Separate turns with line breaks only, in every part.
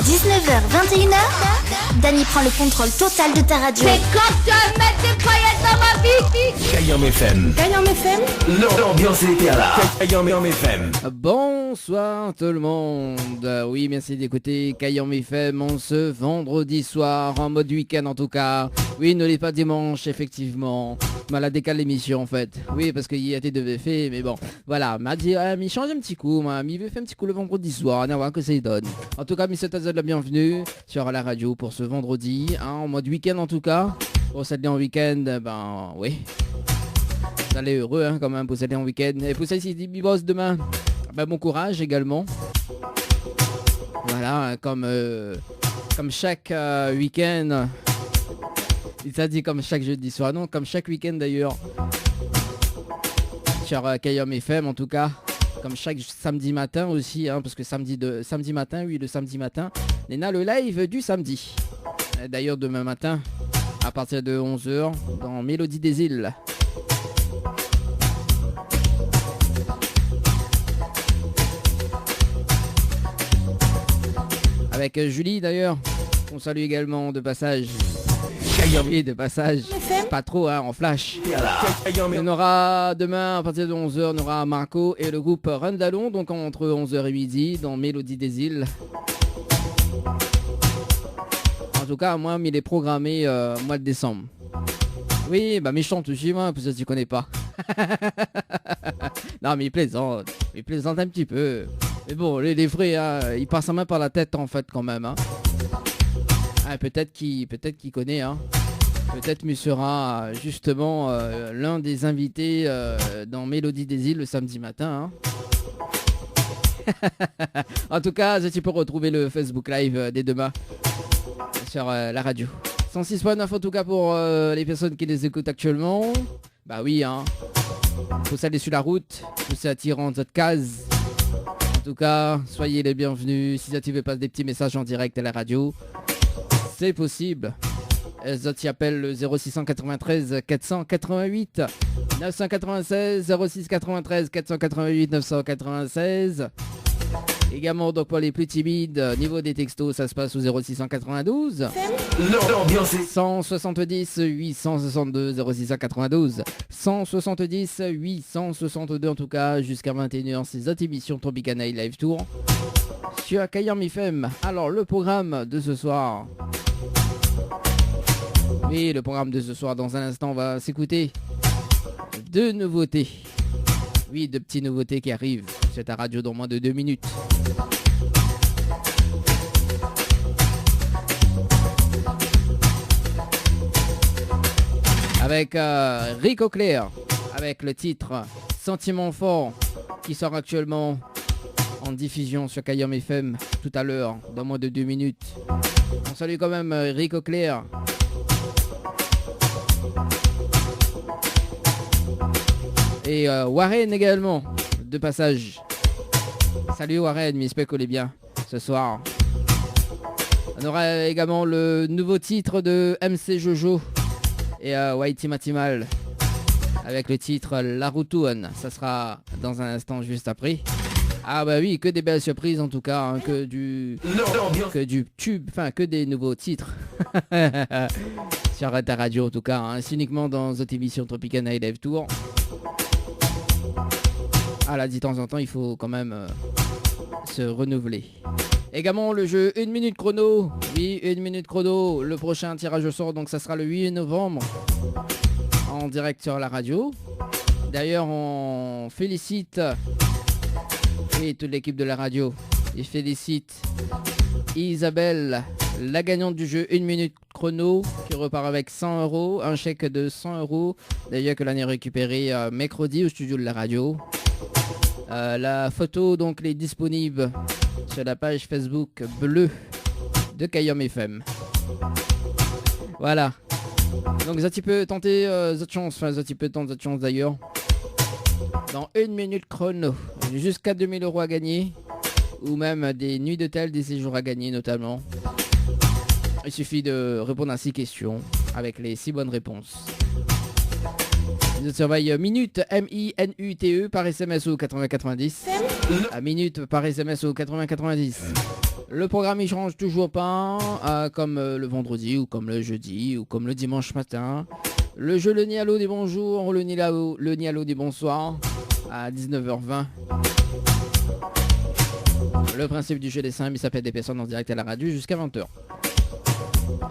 19h, 21h, Dany prend le contrôle total de ta radio.
C'est quand tu vas mettre des paillettes dans ma vie.
Kayam FM.
Kayam FM.
L'ambiance était là. Kayam FM.
Bonsoir tout le monde. Oui, merci d'écouter Kayam FM en ce vendredi soir, en mode week-end en tout cas. Oui, ne l'est pas dimanche, effectivement. Mal à décaler l'émission en fait. Oui, parce qu'il y a été de fait, mais bon. Voilà, m'a dit, il change un petit coup, il veut faire un petit coup le vendredi soir, on va voir que ça y donne. En tout cas, Mr. Tazza de la bienvenue sur la radio pour ce vendredi, en mode week-end en tout cas. Pour s'aller en week-end, oui. Vous allez heureux quand même pour s'aller en week-end. Et pour celle-ci, dit Bibos demain, bon courage également. Voilà, comme chaque week-end. Il t'a dit comme chaque jeudi soir, non, comme chaque week-end d'ailleurs. Sur Kayam FM en tout cas. Comme chaque samedi matin aussi, parce que samedi matin, le samedi matin, on a le live du samedi. D'ailleurs demain matin, à partir de 11h, dans Mélodie des îles. Avec Julie d'ailleurs, on salue également de passage. Oui, de passage, pas trop en flash. On aura demain à partir de 11h, on aura Marco et le groupe Randallon, donc entre 11h et midi dans Mélodie des îles. En tout cas, moi, il est programmé mois de décembre. Oui, méchante aussi, moi, parce que tu connais pas. Non, mais il plaisante un petit peu. Mais bon, les vrais, ils passent main par la tête en fait quand même. Peut-être qu'il connaît, Peut-être me sera justement l'un des invités dans Mélodie des îles le samedi matin. En tout cas, tu peux retrouver le Facebook Live dès demain sur la radio. 106.9 en tout cas pour les personnes qui les écoutent actuellement. Oui, faut s'aller sur la route, faut s'attirer en cette case. En tout cas, soyez les bienvenus. Si tu veux passer des petits messages en direct à la radio, c'est possible. Tu appelles le 0693 488 996 06 93 488 996. Également donc pour les plus timides, niveau des textos, ça se passe au 0692 170 862 0692 170 862 en tout cas jusqu'à 21h ces autres émissions Tropicana Live Tour sur Kayam FM. Alors le programme de ce soir. Oui, le programme de ce soir, dans un instant, on va s'écouter deux nouveautés. Oui, deux petites nouveautés qui arrivent sur ta radio dans moins de 2 minutes. Avec Rico Clair, avec le titre Sentiment fort, qui sort actuellement en diffusion sur Kayam FM tout à l'heure, dans moins de 2 minutes. On salue quand même Rico Clair. Et Warren également, de passage. Salut Warren, j'espère qu'on est bien ce soir. On aura également le nouveau titre de MC Jojo et Whitey Matimal avec le titre La Routouane. Ça sera dans un instant juste après. Oui, que des belles surprises en tout cas, que du tube, que des nouveaux titres. Sur ta radio en tout cas, c'est uniquement dans cette émission Tropicana Live Tour. Là, de temps en temps, il faut quand même se renouveler. Également, le jeu 1 minute chrono. Oui, 1 minute chrono. Le prochain tirage au sort, donc ça sera le 8 novembre. En direct sur la radio. D'ailleurs, on félicite toute l'équipe de la radio. Et félicite Isabelle, la gagnante du jeu 1 minute chrono, qui repart avec 100 €. Un chèque de 100 €. D'ailleurs, que l'on a récupéré mercredi au studio de la radio. La photo donc est disponible sur la page Facebook bleue de Kayam FM. Voilà. Donc ça tu peux tenter cette chance, d'ailleurs. Dans 1 minute chrono. Jusqu'à 2000 € à gagner. Ou même des nuits d'hôtel, des séjours à gagner notamment. Il suffit de répondre à 6 questions avec les 6 bonnes réponses. Je surveille minute MINUTE par SMS au 8090. À minute par SMS au 8090. Le programme il change toujours pas, comme le vendredi ou comme le jeudi ou comme le dimanche matin. Le jeu le Nialo des bonjours, le Nialo des bonsoirs à 19h20. Le principe du jeu des simples, il s'appelle des personnes en direct à la radio jusqu'à 20h.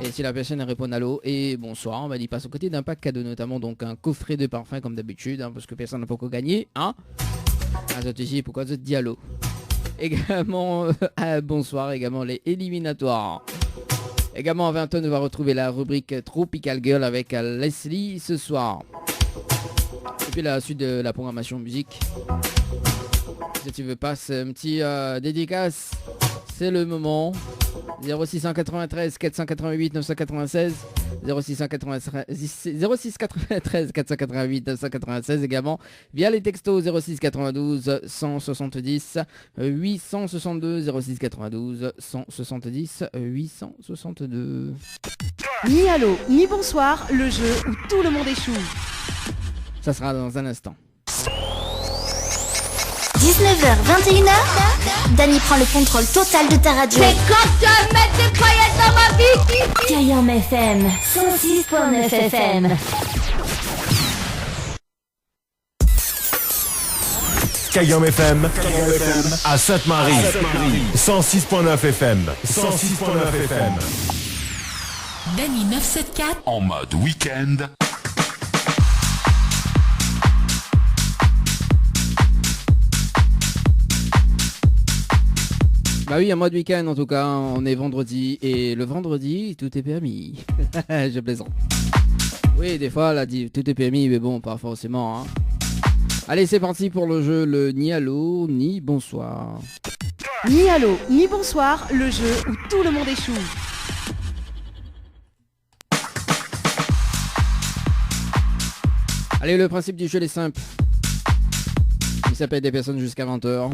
Et si la personne répond allô et bonsoir, il passe aux côtés d'un pack cadeau, notamment donc un coffret de parfum comme d'habitude, parce que personne n'a pas encore gagné, hein. Ici, pourquoi je dis allô. Également, bonsoir, également les éliminatoires. Également à 20h, on va retrouver la rubrique Tropical Girl avec Leslie ce soir. Et puis la suite de la programmation musique. Si tu veux passer un petit dédicace, c'est le moment. 0693 488 996 0693 488 996 également via les textos 06 92 170 862 06 92 170 862.
Ni allô, ni bonsoir, le jeu où tout le monde échoue.
Ça sera dans un instant.
19h, 21h, Dany prend le contrôle total de ta radio.
C'est quand tu vas mettre des paillettes dans ma vie.
Kayam FM, 106.9 FM.
Kayam FM à Sainte-Marie. 106.9 FM. 106.9 FM.
Dany 974
en mode week-end.
Bah oui, en mode week-end en tout cas, on est vendredi et le vendredi, tout est permis. Je plaisante. Oui, des fois, là, tout est permis, mais bon, pas forcément. Hein. Allez, c'est parti pour le jeu, le ni allô, ni bonsoir.
Ni allô, ni bonsoir, le jeu où tout le monde échoue.
Allez, le principe du jeu est simple. Il s'appelle des personnes jusqu'à 20h.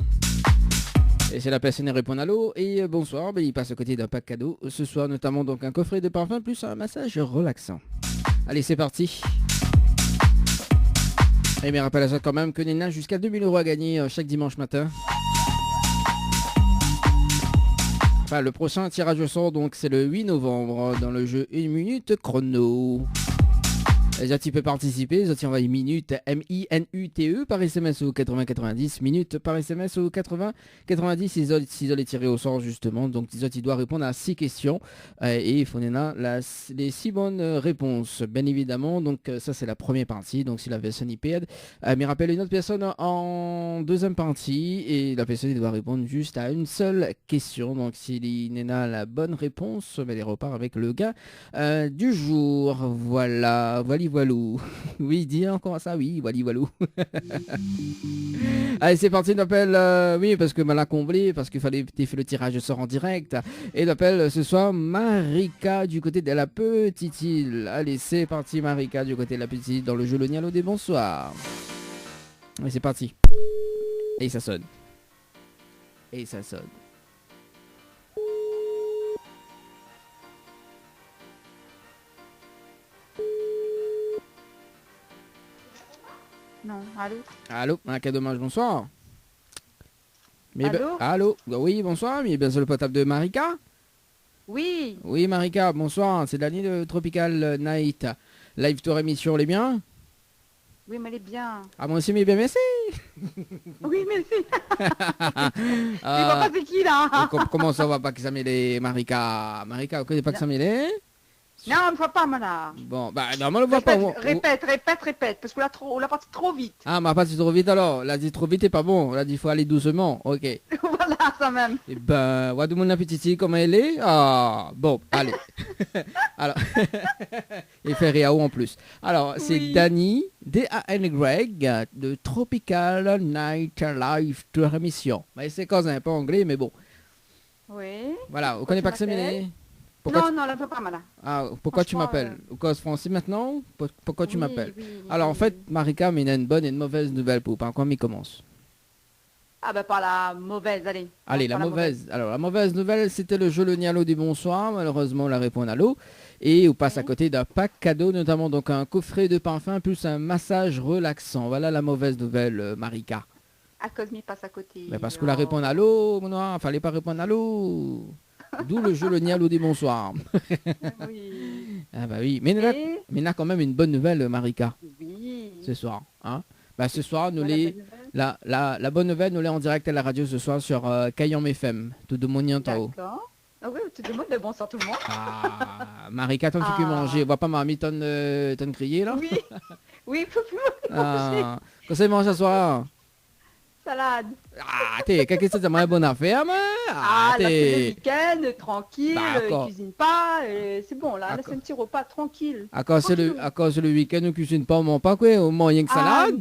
Et c'est la personne qui répond allô et bonsoir, il passe à côté d'un pack cadeau. Ce soir notamment donc un coffret de parfum plus un massage relaxant. Allez, c'est parti. Et mais rappelle à ça quand même que Nina jusqu'à 2000 € à gagner chaque dimanche matin. Enfin, le prochain tirage au sort donc c'est le 8 novembre dans le jeu 1 minute chrono. Les autres, tu peux participer, les autres, envoient minute, M-I-N-U-T-E par SMS au 80-90, minute par SMS au 80-90, ils ont les tirés au sort justement, donc les autres, ils doivent répondre à 6 questions, et il faut les 6 bonnes réponses, bien évidemment, donc ça c'est la première partie, donc si la personne y perd, mais rappelle une autre personne en deuxième partie, et la personne doit répondre juste à une seule question, donc si Nena a la bonne réponse, elle repart avec le gain du jour, voilà. Voilou. Oui, dis encore ça, oui, voilou. Allez, c'est parti, on appelle, oui, parce que l'a comblé, parce qu'il fallait faire le tirage de sort en direct. Et on appelle ce soir Marika du côté de la petite île. Allez, c'est parti, Marika du côté de la petite île dans le jeu Le Nialo des bonsoirs. Allez, c'est parti. Et ça sonne. Et ça sonne.
Non, allô.
Allô, quel dommage, bonsoir.
Allô.
Allô, oui, bonsoir, mais bien sûr le potable de Marika.
Oui.
Oui, Marika, bonsoir, c'est Dany de Tropical Night. Live tour émission, les biens.
Oui, mais elle est bien.
Ah, moi aussi, mais bien, merci.
Oui, merci. Tu vois pas c'est qui, là?
Comment ça va pas que ça mêle, Marika? Marika, vous connaissez pas que ça mêle?
Non, on ne voit pas, Mana.
Bon, bah, non, on le voit pas.
Répète, parce qu'on l'a parti trop vite.
Ah, m'a parti trop vite alors. L'a dit trop vite, c'est pas bon. L'a dit, il faut aller doucement. Ok.
Voilà, ça même.
Eh ben, what do mon appétit, comment elle est? Ah, bon, allez. Alors, il fait Riao en plus. Alors, c'est oui. Dany, D-A-N-Y, de Tropical Night Live Tour émission. Mais c'est cause un peu anglais, mais bon.
Oui.
Voilà, vous connaissez pas que ça mêlé?
Non, elle ne peut pas, Mana.
Ah, pourquoi tu m'appelles Au cause français maintenant? Pourquoi tu m'appelles?
Oui,
alors, en fait, Marika, mais il y a une bonne et une mauvaise nouvelle pour par quoi il commence.
Ah, ben, par la mauvaise, allez.
Allez, la mauvaise. Alors, la mauvaise nouvelle, c'était le jeu Le Nialo du bonsoir. Malheureusement, on la répond à l'eau. Et on passe à côté d'un pack cadeau, notamment donc un coffret de parfum plus un massage relaxant. Voilà la mauvaise nouvelle, Marika.
À cause il passe à côté.
Mais parce que la répondre allô, mon noir, fallait pas répondre allô. D'où le jeu le ni allô dit bonsoir.
Oui.
Ah bah oui, mais il y a quand même une bonne nouvelle, Marika,
Oui.
ce soir. Hein, bah ce soir, nous
Voilà,
les...
bonne nouvelle.
La bonne nouvelle, nous l'est en direct à la radio ce soir sur Kayam FM, tout de mon Tao.
D'accord. Ah oui, tu demandes le bonsoir tout le monde.
Ah, Marika, tant que tu peux
Ah.
manger, vois pas mamie t'en crier là.
Oui. Oui, faut plus manger.
Ah, qu'est-ce que c'est manger ce soir?
Salade.
Ah, t'es, qu'est-ce que c'est une bonne affaire, mais?
Ah, là, c'est le
t'es...
week-end, tranquille,
D'accord.
cuisine pas, c'est bon, là,
D'accord.
c'est un petit repas tranquille.
À cause le week-end, nous cuisine pas, on mange pas quoi, on mange rien que salade.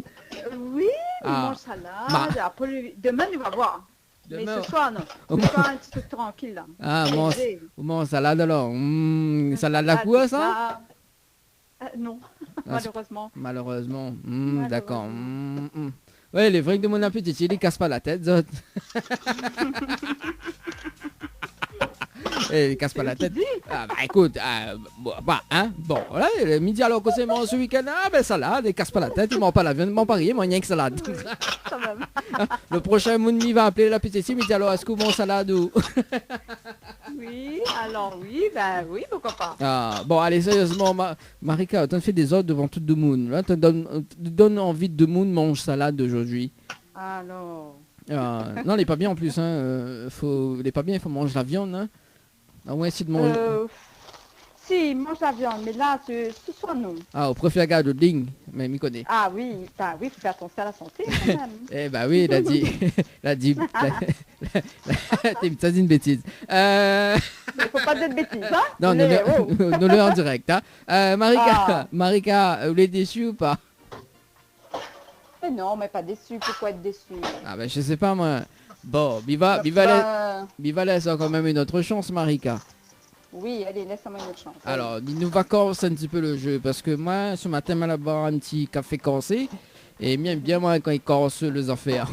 Oui, on
Ah.
mange salade.
Bah.
Après, demain, on va voir.
Demain,
Mais ce soir, non.
on-
Ce soir, un petit truc tranquille, là.
Ah,
Léger.
on mange salade alors. Salade la quoi, ça?
ça Non,
Ah,
malheureusement.
Malheureusement.
Malheureusement.
D'accord. Ouais, les vrais de mon appétit, ils ne cassent pas la tête, zot. Eh, ils cassent pas la tête. Ah bah écoute, bon, voilà, le midi alors que c'est mon ce week-end, ah ben salade, ils cassent pas la tête, ils mangent pas la viande, ils mangent pas rien, ils mangent rien que salade.
Quand même.
Le prochain Mounmi va appeler l'appétit, il me dit alors est-ce que vous mangez salade ou...
Oui, alors oui, pourquoi pas.
Ah, bon, allez, sérieusement, Marika, t'en fais des ordres devant tout le monde. Là, te donne envie de monde mange salade aujourd'hui.
Alors,
Non, il est pas bien en plus. Hein. Il est pas bien, il faut manger la viande. Hein. Ah ouais, essayer de manger.
si, mange la viande, mais là, ce soir, non.
Ah, au profil de ding, mais m'y connaît.
Ah oui, faut faire attention à la santé, quand même.
Eh bah oui, il a dit. Ça dit une bêtise.
Mais faut pas dire de bêtises, hein.
Non,
Mais, oh.
nous le en direct. Hein.
Ah.
Marika, vous êtes déçu ou pas?
Mais non, mais pas déçu, pourquoi être déçu?
Ah bah je sais pas moi. Bon,
Ben,
Biva laisse quand même une autre chance, Marika.
Oui, allez, laisse-moi une autre chance.
Alors, dis-nous vacances un petit peu le jeu, parce que moi, ce matin, je vais boire un petit café cassé, et bien moi quand il casse les affaires.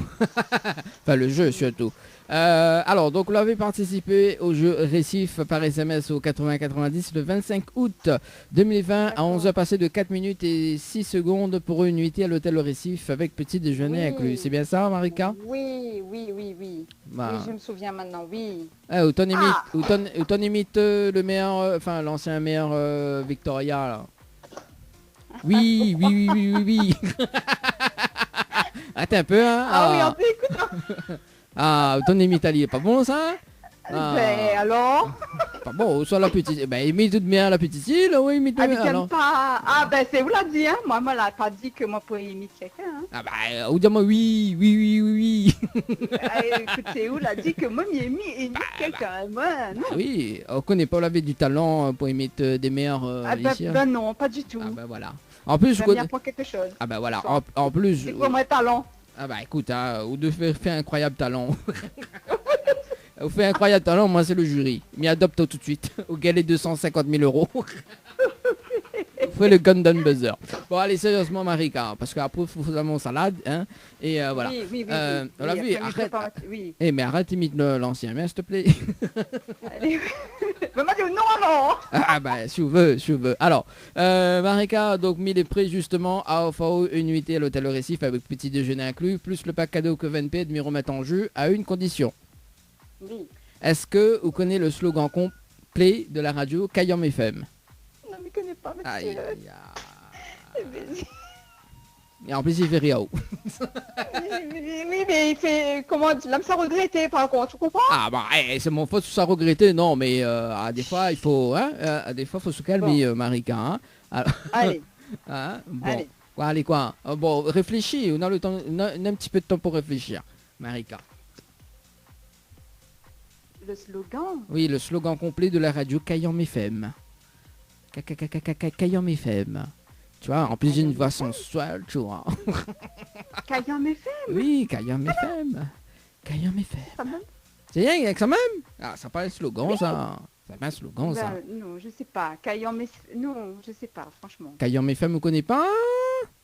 Enfin, le jeu surtout. Alors, donc, vous avez participé au jeu Récif par SMS au 8090 le 25 août 2020 à 11h passé de 4 minutes et 6 secondes pour une nuitée à l'hôtel Récif avec petit déjeuner
Oui.
inclus. C'est bien ça, Marika?
Oui.
Bah.
Oui, je me souviens maintenant, oui.
Où t'en imites le meilleur, enfin l'ancien maire Victoria là. Oui. Attends un peu hein.
Ah oui, on t'écoute.
Ah, ton imite Ali, pas bon ça?
Ben alors,
Pas bon, soit la petite. Ben imite tout bien la petite île, oui, imite
elle
bien.
t'aime
Alors.
pas. Ah ben c'est vous l'a dit, hein. Moi, l'a pas dit que moi pour imiter quelqu'un. Hein.
Ah bah, ou dis-moi oui.
Écoute, c'est où l'a dit que moi imite quelqu'un. Moi, non.
Oui, on connaît pas, on avait du talent pour imiter des meilleurs
Ah
ici.
ben non, pas du tout.
Ah bah voilà. En plus, je
Ça
connais.
vient pour quelque chose.
Ah bah voilà. En plus.
C'est quoi mon talent?
Ah bah écoute, ou de faire incroyable talent. Vous faites incroyable talent, moi c'est le jury. M'y adopte tout de suite. Au galet 250 000 euros. Vous faites le Gundam Buzzer. Bon allez sérieusement Marika, parce qu'après il faut mon salade. Hein, et voilà.
Oui.
On l'a vu, arrête.
Oui.
Mais arrête imite l'ancien, mais s'il te plaît.
Allez. Mais moi, dis non alors.
Ah bah si vous veux. Alors, Marika, donc 1000 est prêt justement à offrir une nuitée à l'hôtel Récif avec petit déjeuner inclus, plus le pack cadeau que 20p de m'y remettre en jeu à une condition.
Oui.
Est-ce que vous connaissez le slogan complet de la radio Kayam FM?
Non, mais je connais pas, monsieur.
Aïe, aïe, aïe. Et en plus il fait rien.
Oui, mais il fait comment l'âme ça regretté par contre, tu comprends?
Ah bah c'est mon faute ça regretter, non mais à des fois il faut faut se calmer Marika. Hein. Alors,
Allez.
hein, bon.
Allez.
Allez quoi. Bon, réfléchis, on a le temps, on a un petit peu de temps pour réfléchir, Marika.
Le slogan.
Oui, le slogan complet de la radio Kayam FM. Kayam FM. Tu vois, en plus j'ai une voix sensuelle, tu vois.
Kayam FM.
Oui, Kayam FM. Kayam FM.
Ça même.
C'est rien avec ça même? Ah, ça pas un slogan ça. C'est pas un slogan ça.
Non, je sais pas. Kayam FM. Non, je sais pas, franchement.
Kayam FM, vous connaissez pas?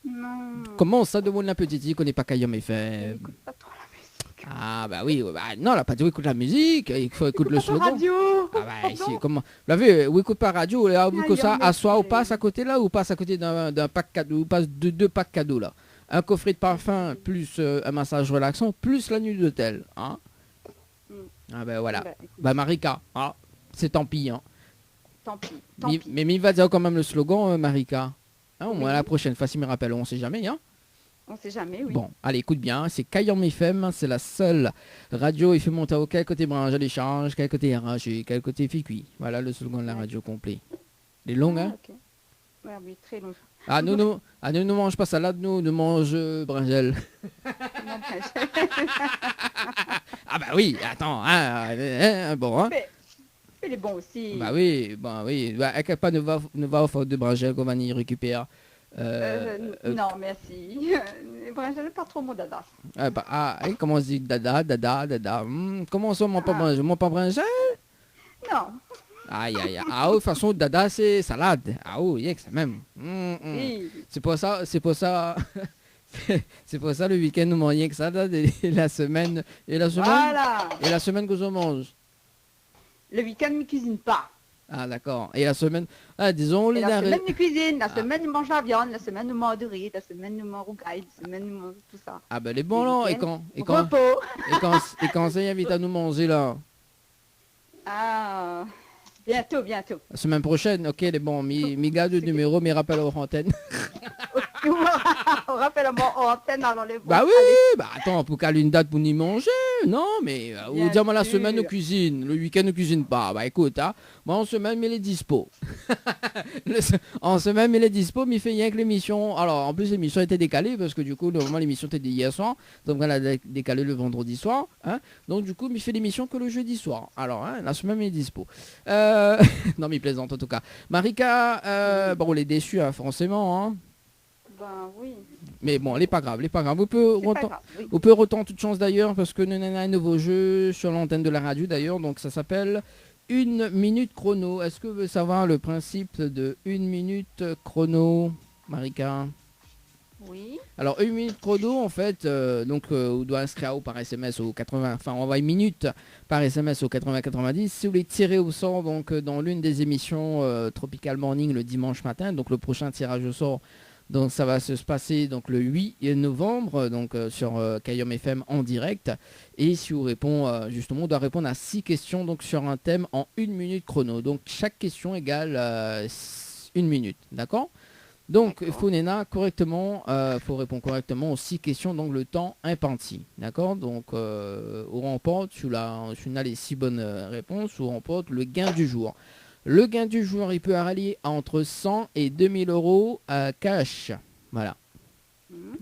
Non.
Comment ça demande la petite, il connaît pas Kayam FM?
Écoute pas trop la musique.
Ah bah oui, bah, non, là pas dit écoute la musique, il faut écouter le
Écoute pas
slogan.
radio.
Ah bah ici, comment? Vous l'avez, vous écoutez pas radio, là, vous que ça,
Kayam
à soi ou
FM.
passe à côté là, ou passe à côté d'un pack cadeau, ou passe de deux packs cadeaux là. un coffret de parfum, plus un massage relaxant, plus la nuit d'hôtel. Hein. Ah ben voilà.
Bah, écoute,
Bah Marika, ah, c'est tant pis. Hein.
tant pis.
Mais il va dire quand même le slogan, Marika. Hein, au moins
Oui.
la prochaine fois, s'il me rappelle, on sait jamais. Hein.
On sait jamais, oui.
Bon, allez, écoute bien, c'est Kayam FM, c'est la seule radio, il fait monter au quel côté branche, elle échange, quel côté arraché, quel côté fait cuit. Voilà le slogan de la radio complet. Il est long, hein?
Ok. Ouais, oui, très long.
Ah, nous mange pas salade, nous mange brinjel. Ah bah oui, attends, bon, hein?
Mais il est bon aussi.
Bah oui, à quel pas ne va au faute de brinjel qu'on va y récupérer.
Non, merci. Brinjel, pas trop mon dada.
Comment on se dit dada. Comment ça, mon pas brinjel?
Non.
Aïe. Ah, de toute façon, dada, c'est salade. Ah, oui, ça même.
Oui.
C'est pour ça. C'est pour ça le week-end, nous mangeons que ça, là, et la semaine.
Voilà.
Et la semaine que je mange.
Le week-end, ne cuisine pas.
Ah, d'accord. Et la semaine. Ah, disons,
Et
les
la
denrées-
semaine, nous cuisine. La semaine, nous mange la viande. La semaine, nous mange du riz. La semaine, nous mange rougaille. La semaine, nous mange tout ça.
Ah, ben les bons, là. Et quand,
Repos.
et quand ça invite à nous manger, là?
Ah. Bientôt.
La semaine prochaine, ok, les bons. Mi gars de numéro, mes rappels aux antennes.
On rappelle à mon antenne avant les
Bah oui,
Allez.
bah attends, pour caler une date pour y manger, non, mais
Bien
ou dire moi la
sûr.
semaine de cuisine, le week-end ne cuisine pas, bah écoute, hein, moi en semaine il est dispo. En semaine il est dispo, mais il fait rien que l'émission, alors en plus l'émission était décalée, parce que du coup, normalement l'émission était hier soir, donc on a décalé le vendredi soir, hein, donc du coup, il fait l'émission que le jeudi soir, alors hein, la semaine il est dispo. Non mais il plaisante en tout cas. Marika, bon on est déçus, hein, forcément, hein.
Ben oui.
Mais bon, elle est pas grave.
C'est pas grave, oui.
On peut autant toute chance d'ailleurs parce que nous avons un nouveau jeu sur l'antenne de la radio d'ailleurs, donc ça s'appelle 1 minute chrono. Est-ce que vous voulez savoir le principe de 1 minute chrono, Marika?
Oui.
Alors 1 minute chrono en fait, on doit inscrire par SMS au 80, enfin on envoie une minute par SMS au 80-90. Si vous voulez tirer au sort donc dans l'une des émissions Tropical Morning le dimanche matin, donc le prochain tirage au sort. Donc ça va se passer donc le 8 novembre donc sur Kayam FM en direct. Et si vous répond justement, on doit répondre à 6 questions donc sur un thème en 1 minute chrono. Donc chaque question égale 1 minute, d'accord? Donc il faut correctement, faut répondre correctement aux 6 questions donc le temps imparti, d'accord? Donc on remporte, tu as les 6 bonnes réponses, on remporte le gain du jour. Le gain du jour, il peut rallier entre 100 et 2000 euros cash. Voilà.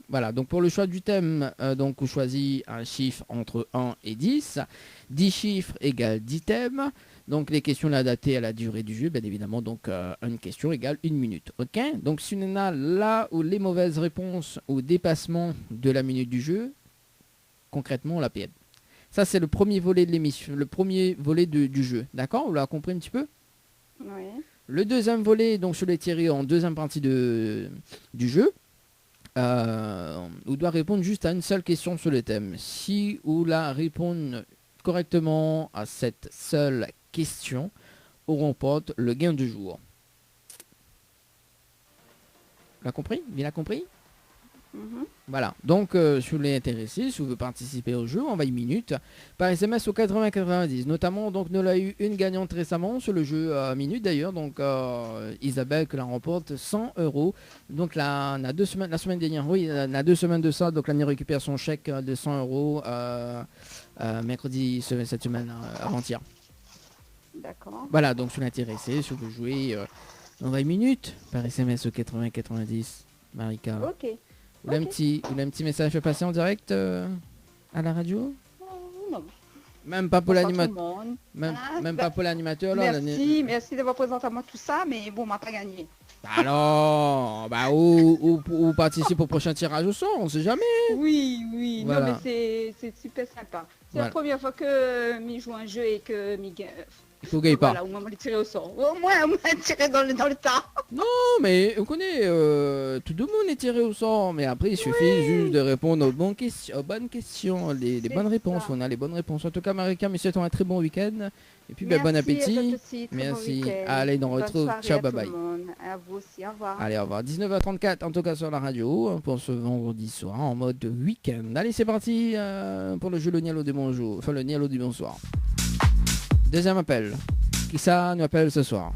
Voilà, donc pour le choix du thème, donc on choisit un chiffre entre 1 et 10. 10 chiffres égale 10 thèmes. Donc les questions adaptées à la durée du jeu, bien évidemment, donc une question égale 1 minute. Ok. Donc si on a là où les mauvaises réponses au dépassement de la minute du jeu, concrètement on la perd. Ça c'est le premier volet de l'émission, le premier volet du jeu. D'accord? Vous l'avez compris un petit peu?
Oui.
Le deuxième volet, donc je l'ai tiré en deuxième partie du jeu. On doit répondre juste à une seule question sur le thème. Si on la répond correctement à cette seule question, on remporte le gain du jour. Vous l'avez compris? Bien l'a compris? Voilà, donc si vous voulez intéresser, si vous voulez participer au jeu, on va une minute par SMS au 80-90. Notamment, donc nous l'avons eu une gagnante récemment sur le jeu minute d'ailleurs, donc Isabelle qui la remporte 100 euros. Donc là, on a 2 semaines, la semaine dernière, oui, on a 2 semaines de ça, donc là, on récupère son chèque de 100 euros mercredi cette semaine, avant-hier.
D'accord.
Voilà, donc si vous l'intéressez, si vous voulez jouer, on va une minute par SMS au 80-90, Marika.
Ok.
Ou un petit message fait passer en direct à la radio?
Non.
Même pas pour l'animateur.
Tout le monde.
Même pas pour l'animateur là.
Merci d'avoir présenté à moi tout ça, mais bon, on m'a pas gagné.
Alors, bah ou participe au prochain tirage au sort, on sait jamais.
Oui,
Voilà.
non mais c'est super sympa. C'est
Voilà.
la première fois que m'y joue un jeu et que
Il faut gagner pas.
Voilà, au moins, on les tirer au sort. Au moins tirer dans le tas.
Non, mais on connaît, tout le monde est tiré au sort, mais après il suffit juste de répondre aux bonnes questions, les bonnes réponses.
ça.
On a les bonnes réponses. En tout cas, Marika, mais c'est un très bon week-end. Et puis, ben, bon appétit. Merci. Allez, on retrouve. Ciao, bye bye.
À vous aussi, au revoir.
Allez, au revoir. 19h34, en tout cas sur la radio, pour ce vendredi soir, en mode week-end. Allez, c'est parti pour le jeu Le Nialo du bonjour. Enfin, le Nialo du bonsoir. Deuxième appel. Qui ça nous appelle ce soir?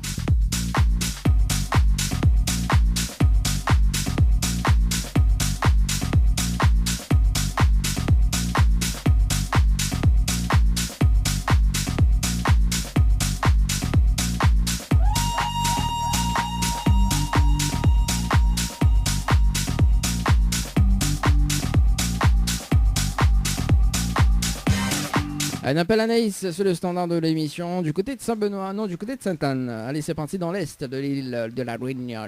Un appel Anaïs sur le standard de l'émission du côté de Saint-Benoît, non du côté de Sainte-Anne. Allez, c'est parti dans l'est de l'île de la Réunion.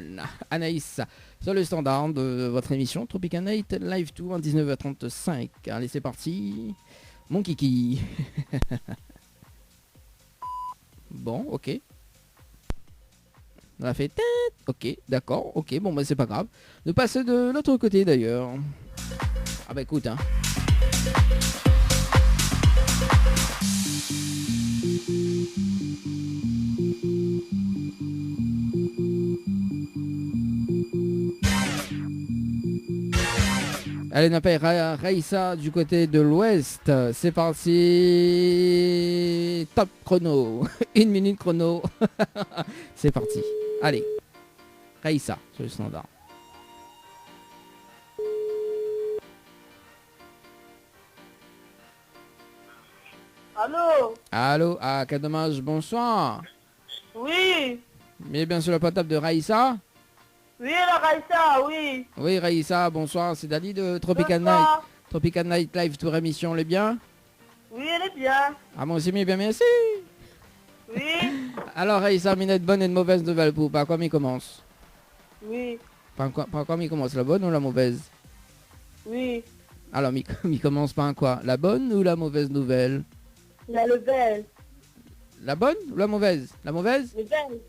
Anaïs sur le standard de votre émission Tropical Night Live Tour en 19h35. Allez, c'est parti. Mon kiki. Bon, ok. On a fait tête. Ok, d'accord. Ok, bon, bah c'est pas grave. De passer de l'autre côté d'ailleurs. Ah bah écoute, hein. Allez, on appelle Raïssa du côté de l'ouest. C'est parti. Top chrono. 1 minute chrono. C'est parti. Allez. Raïssa sur le standard.
Allô?
Allô, ah, quel dommage, bonsoir.
Oui,
Mais bien sur le portable de Raïssa.
oui, la Raïssa, oui.
Oui, Raïssa, bonsoir, c'est Dali de Tropical Night.
Bonsoir.
Tropical Night Live Tour émission, elle est bien?
Oui, elle est bien.
Ah, moi aussi, mais bien, merci.
Oui,
Alors, Raïssa, minette bonne et de mauvaise nouvelle pour par quoi il commence?
oui,
Par quoi il commence, la bonne ou la mauvaise?
oui.
Alors, il commence par quoi? La bonne ou la mauvaise nouvelle?
La Lebel.
La bonne ou la mauvaise? La mauvaise?
Lebel.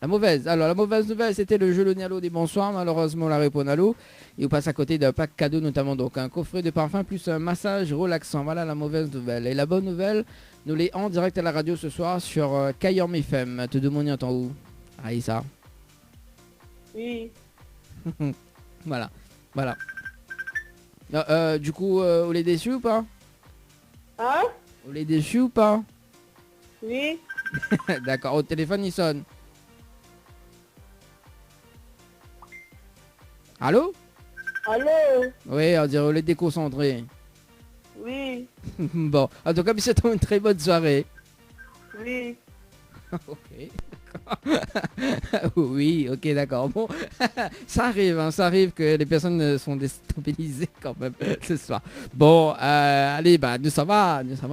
La mauvaise. Alors, la mauvaise nouvelle, c'était le jeu Le Nialo des bonsoirs. Malheureusement, la réponse à l'eau. Et on passe à côté d'un pack cadeau, notamment donc un coffret de parfum plus un massage relaxant. Voilà la mauvaise nouvelle. Et la bonne nouvelle, nous l'est en direct à la radio ce soir sur Kayom FM. Te demander entend où? Aïssa.
Oui.
Voilà. Voilà. Du coup, on est déçu ou pas?
Hein?
On est déçu ou pas?
Oui.
D'accord, au téléphone il sonne. Allô?
Allô?
Oui, on dirait on est déconcentré.
Oui.
Bon, en tout cas, c'est une très bonne soirée.
Oui.
Ok, d'accord. Oui, ok, d'accord. Bon, ça arrive que les personnes sont déstabilisées quand même ce soir. Bon, allez, bah, nous ça va. Bon, ça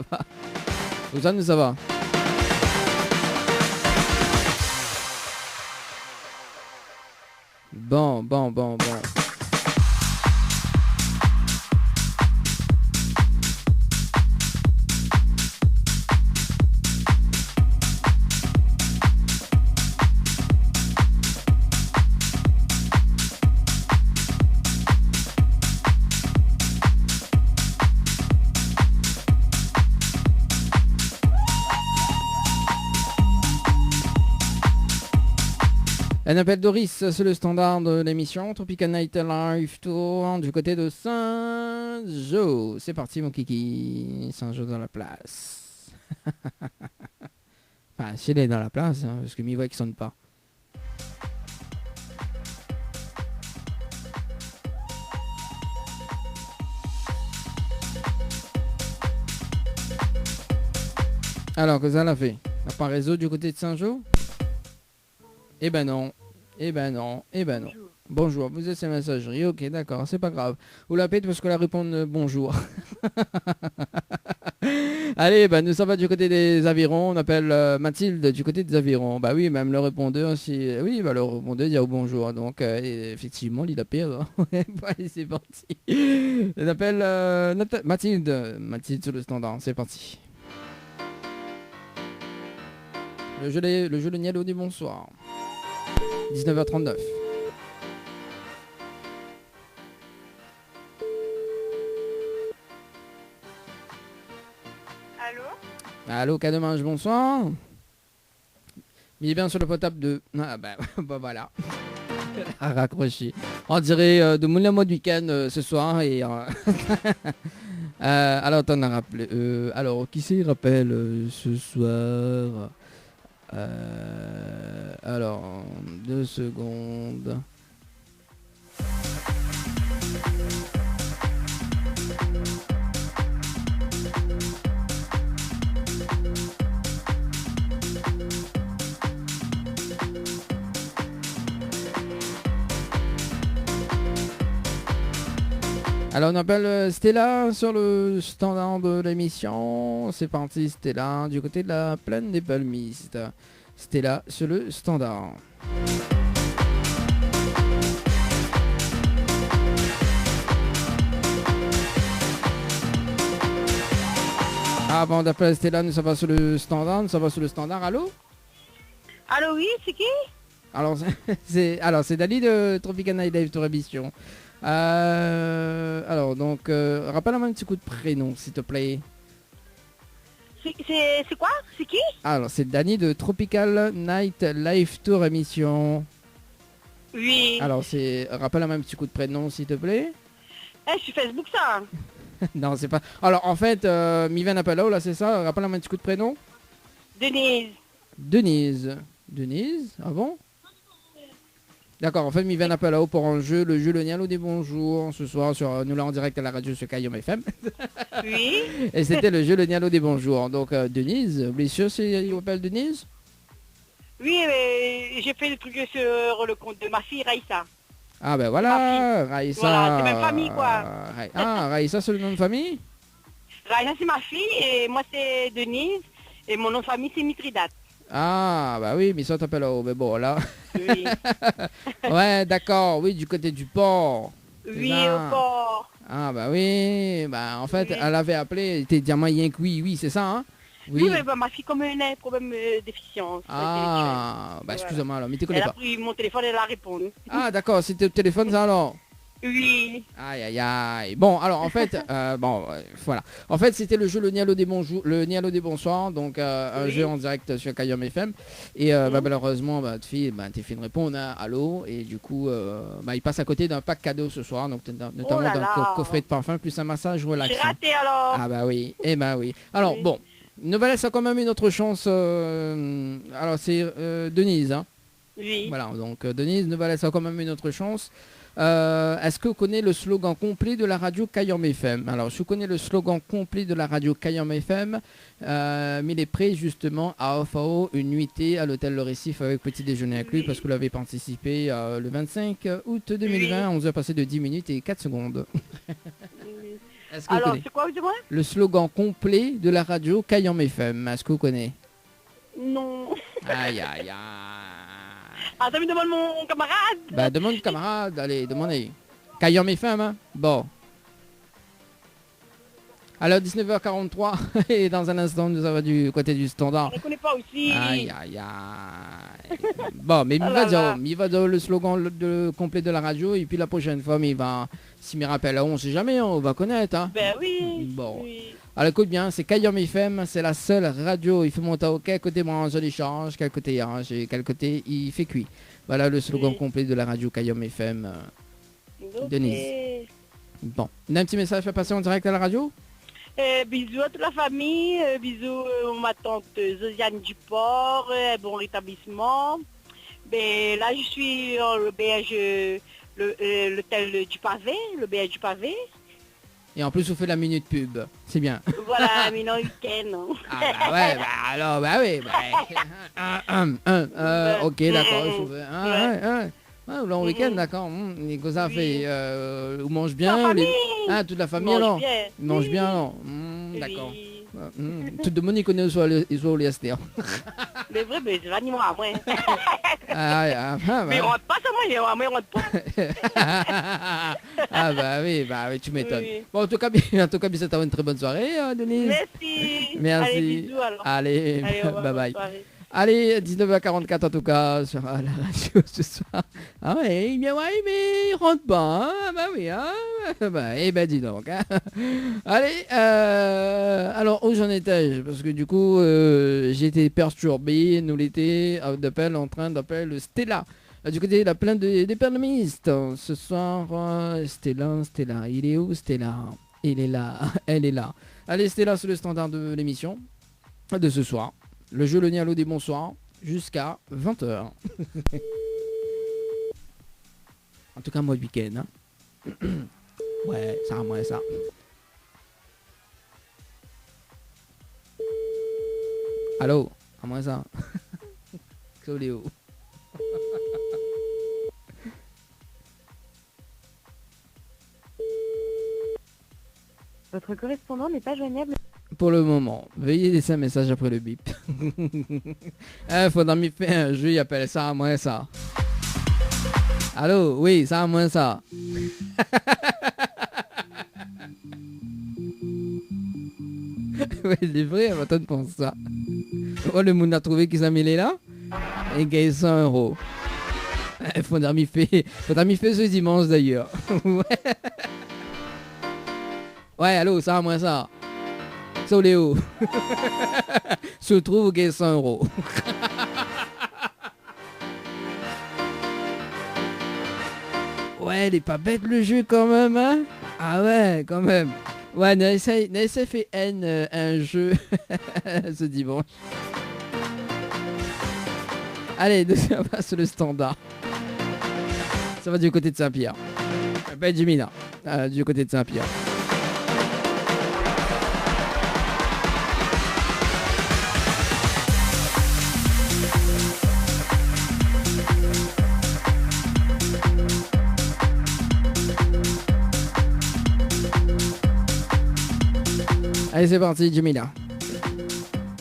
va. Nous ça va. Bon. Un appel Doris sur le standard de l'émission Tropical Night Live Tour du côté de Saint-Jo. C'est parti mon kiki. Saint-Jo dans la place. Enfin, si elle est dans la place, hein, parce que m'y voit qui sonne pas. Alors, que ça l'a fait? N'a pas réseau du côté de Saint-Jo? Eh ben non. Bonjour, vous êtes sa messagerie, ok d'accord, c'est pas grave. Vous l'appelez parce que la répond bonjour. Allez, ben nous ça va du côté des avirons, on appelle Mathilde du côté des avirons. Bah oui, même le répondeur aussi, oui, bah le répondeur dit au bonjour, donc effectivement il appelle. Allez, c'est parti. On appelle Mathilde sur le standard, c'est parti. Le jeu de Nialo du bonsoir. 19h39.
Allô?
Allô, Cademange, bonsoir. Il est bien sur le potable de... Ah bah, bah voilà. À raccrocher. On dirait de Moulin Mode Week-end ce soir. Et, alors, t'en as rappelé. Alors, qui s'y rappelle ce soir? Alors, 2 secondes. Alors on appelle Stella sur le standard de l'émission. C'est parti Stella, du côté de la plaine des palmistes. Stella sur le standard. Avant d'appeler Stella, nous sommes sur le standard. Allô?
Allô, oui, c'est qui?
Alors c'est Dali de Tropical Night Live Tour Émission. Alors donc rappelle-moi un petit coup de prénom s'il te plaît.
C'est quoi? C'est qui?
Alors c'est Dani de Tropical Night Live Tour Émission.
Oui.
Alors c'est rappelle-moi un petit coup de prénom s'il te plaît.
Eh, je suis Facebook ça.
Non c'est pas. Alors en fait Miven Appello là c'est ça. Rappelle-moi un petit coup de prénom.
Denise.
Denise. Ah bon? D'accord, en fait, Miven Appello pour un jeu, le jeu Le Nialo des Bonjours, ce soir, nous là en direct à la radio sur Kayom FM.
Oui.
Et c'était le jeu Le Nialo des Bonjours. Donc, Denise, bien sûr, il s'appelle Denise?
Oui, mais j'ai fait le truc sur le compte de ma fille, Raïssa.
Ah ben voilà, Raïssa.
Voilà, c'est même famille, quoi.
Ah, Raïssa, c'est le nom de famille?
Raïssa, c'est ma fille, et moi, c'est Denise, et mon nom de famille, c'est Mithridate.
Ah, bah oui, mais ça t'appelle mais bon, là.
Oui.
Ouais, d'accord, oui, du côté du port.
Oui, au port.
Ah, bah oui, bah en fait,
Oui.
elle avait appelé, t'es diamant rien que oui, c'est ça, hein?
Oui, mais bah, ma fille, comme elle a un problème de déficience.
Ah, bah excuse-moi alors, mais tu connais
Elle a
pas.
pris mon téléphone et elle a répondu.
Ah, d'accord, c'était au téléphone ça alors?
Oui.
Aïe aïe aïe. Bon alors en fait voilà. En fait c'était le jeu le Nialo des Bonjours, le Nialo des Bonsoirs, donc un jeu en direct sur Kayom FM. Et bah, malheureusement votre fille t'es fait de répondre à allô et du coup il passe à côté d'un pack cadeau ce soir, donc notamment d'un coffret de parfum plus un massage relaxant.
J'ai raté alors.
Ah bah oui, eh bah oui. Alors bon, ne va laisser quand même une autre chance. Alors c'est Denise, hein.
Oui.
Voilà, donc Denise nous va laisser quand même une autre chance. Est-ce que vous connaissez le slogan complet de la radio Kayom FM? Alors, je connais le slogan complet de la radio Kayom FM, mais il est prêt justement à OFAO, une nuitée à l'hôtel Le Récif avec petit déjeuner inclus, parce que vous l'avez participé le 25 août 2020, 11h passé de 10 minutes et 4 secondes. Est-ce que
Alors, c'est quoi, dis-moi?
le slogan complet de la radio Kayom FM? Est-ce que vous connaissez?
Non.
Aïe, aïe, aïe.
Attends, mais demande mon camarade.
Bah, demande camarade, allez, demandez. Kayom FM, hein? Bon. Alors, 19h43, et dans un instant, nous avons du côté du standard.
Je ne connais pas aussi.
Aïe, aïe, aïe. Bon, mais il va dire le slogan complet de la radio, et puis la prochaine fois, s'il me rappelle, on sait jamais, on va connaître, hein?
Ben oui.
Bon.
Oui.
Alors écoute bien, c'est Kayom FM, c'est la seule radio, il faut monter au quel côté branche l'échange, quel côté il arrange et quel côté il fait cuit. Voilà le slogan complet de la radio Kayom FM.
Okay.
Denise. Bon, on a un petit message à passer en direct à la radio?
Bisous à toute la famille, bisous à ma tante Josiane Duport, bon rétablissement. Ben, là je suis dans le BH, l'hôtel du pavé, le BH du pavé.
Et en plus, vous faites la minute pub. C'est bien.
Voilà, mais non, week-end.
Ah bah ouais, bah alors, bah oui. Ok, d'accord. Le long week-end, d'accord. Les gosses fait, on mange bien. Toute la famille, alors. Ils mangent bien, alors. D'accord. Tout le monde y connaît soit au Liester.
Mais vrai, mais c'est l'animal à moi.
Mais
on rentre pas ça, moi, on rentre pas.
Ah bah oui, tu m'étonnes.
Oui.
Bon, en tout cas, ça t'a une très bonne soirée, Denise.
Merci.
Merci.
Allez, bisous alors.
Allez,
Allez, au revoir,
bye bye.
bonne soirée.
Allez, 19h44 en tout cas sur la radio ce soir. Ah ouais, bien ouais, mais il rentre pas. Hein, bah oui, hein. Bah, eh ben dis donc. Hein. Allez, alors où j'en étais? Parce que du coup, j'ai été perturbé. Nous l'été d'appel en train d'appeler Stella. Du côté de la plaine des permistes. Ce soir, Stella. Il est où Stella? Il est là. Elle est là. Allez, Stella, c'est le standard de l'émission de ce soir. Le jeu Le Nialo des bonsoirs jusqu'à 20h. En tout cas, moi, le week-end. Hein. Ouais, ça, moi, ça. Allô? À moi, ça. Léo.
Votre correspondant n'est pas joignable.
Pour le moment, veuillez laisser un message après le bip. Faudra m'y faire un jeu, il appelle ça à moins ça. Allô, oui, ça à moins ça. Ouais, c'est vrai, on va te penser ça. Oh, le monde a trouvé qu'ils ont mis les là et gagne 100 €. Faudra m'y faire ce dimanche d'ailleurs. Ouais, allô, ça à moins ça. Léo. Se trouve au gain 100 €. Ouais, il est pas bête le jeu quand même, hein. Ah ouais, quand même. Ouais, n'essaie fait N un jeu ce dimanche. Allez, on passe le standard. Ça va du côté de Saint-Pierre. Ben Jimina, du côté de Saint-Pierre. Allez, c'est parti, Jimina.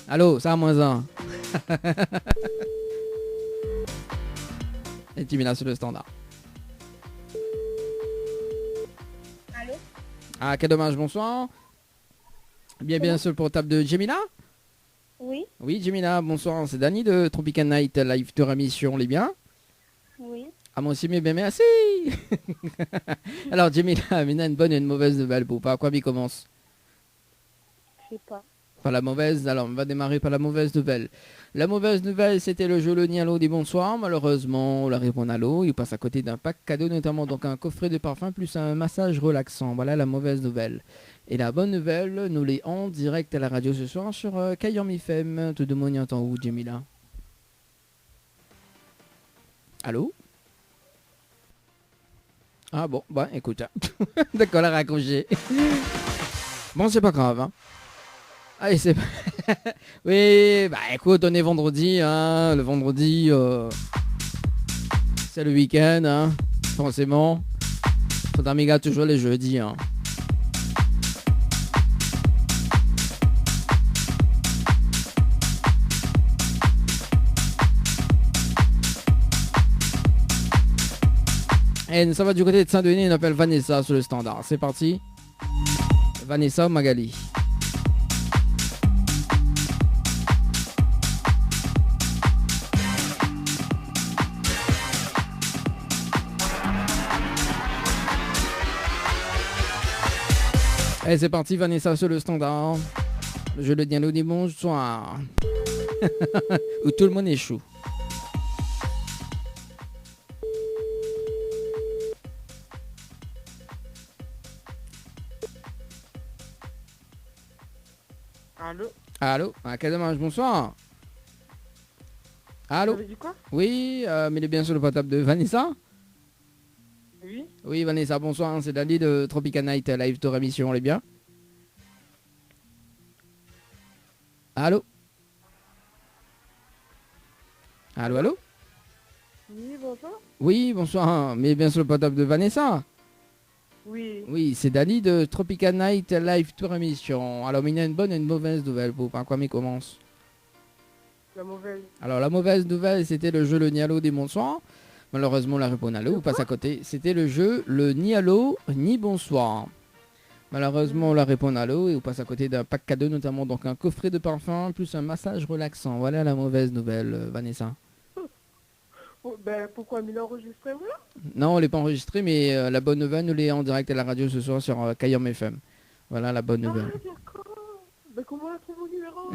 Allô, ça à moins 1. Et Jimina sur le standard.
Allô?
Ah, quel dommage, bonsoir. Bien sur le portable de Jimina?
Oui.
Oui, Jimina, bonsoir. C'est Dani de Tropical Night Live de Rémission, les biens?
Oui.
Ah, moi aussi, mais bien merci. Alors, Jimina, Mina, une bonne et une mauvaise nouvelle pour pas. Quoi, il commence?
Je sais pas.
Enfin, la mauvaise, alors on va démarrer par la mauvaise nouvelle. La mauvaise nouvelle, c'était le jeu Le Nialo des bonsoirs. Malheureusement, on la répond à l'eau. Il passe à côté d'un pack cadeau, notamment donc un coffret de parfum plus un massage relaxant. Voilà la mauvaise nouvelle. Et la bonne nouvelle, nous l'est en direct à la radio ce soir sur Kayam FM. Tout de monde y entend où, Jemila? Allô? Ah bon, bah écoute. D'accord, la raccroché. Bon, c'est pas grave, hein. Allez, c'est... Oui, bah écoute, on est vendredi, hein. Le vendredi, c'est le week-end, hein. Forcément. Faudra méga toujours les jeudis, hein. Et ça va du côté de Saint-Denis, on appelle Vanessa sur le standard. C'est parti. Vanessa ou Magali? Allez, c'est parti, Vanessa sur le standard. Le jeu de Diallo dit bonsoir. Où tout le monde est chou.
Allô?
Allô? Ah, quel dommage, bonsoir. Allô?
Vous avez dit quoi?
Oui, mais il est bien sur le portable de Vanessa?
Oui.
Oui, Vanessa, bonsoir, c'est Dali de Tropical Night Live de Rémission, on est bien? Allô? Allô, allô?
Oui, bonsoir.
Oui, bonsoir, mais bien sur le portable de Vanessa?
Oui.
Oui, c'est Dali de Tropical Night Live de Rémission. Alors, il y a une bonne et une mauvaise nouvelle, pour par quoi il commence?
La mauvaise.
Alors, la mauvaise nouvelle, c'était le jeu Le Nialo des bonsoirs. Malheureusement, la réponse à l'eau, passe à côté. C'était le jeu Le Nialo ni bonsoir. Malheureusement, on leur répond à l'eau et on passe à côté d'un pack cadeau, notamment donc un coffret de parfum plus un massage relaxant. Voilà la mauvaise nouvelle, Vanessa.
Oh, ben, pourquoi il l'a enregistré, voilà?
Non, on l'est pas enregistré, mais la bonne nouvelle, nous l'est en direct à la radio ce soir sur Kayom FM. Voilà la bonne nouvelle.
Ah, d'accord. Ben, comment on a trouvé mon numéro?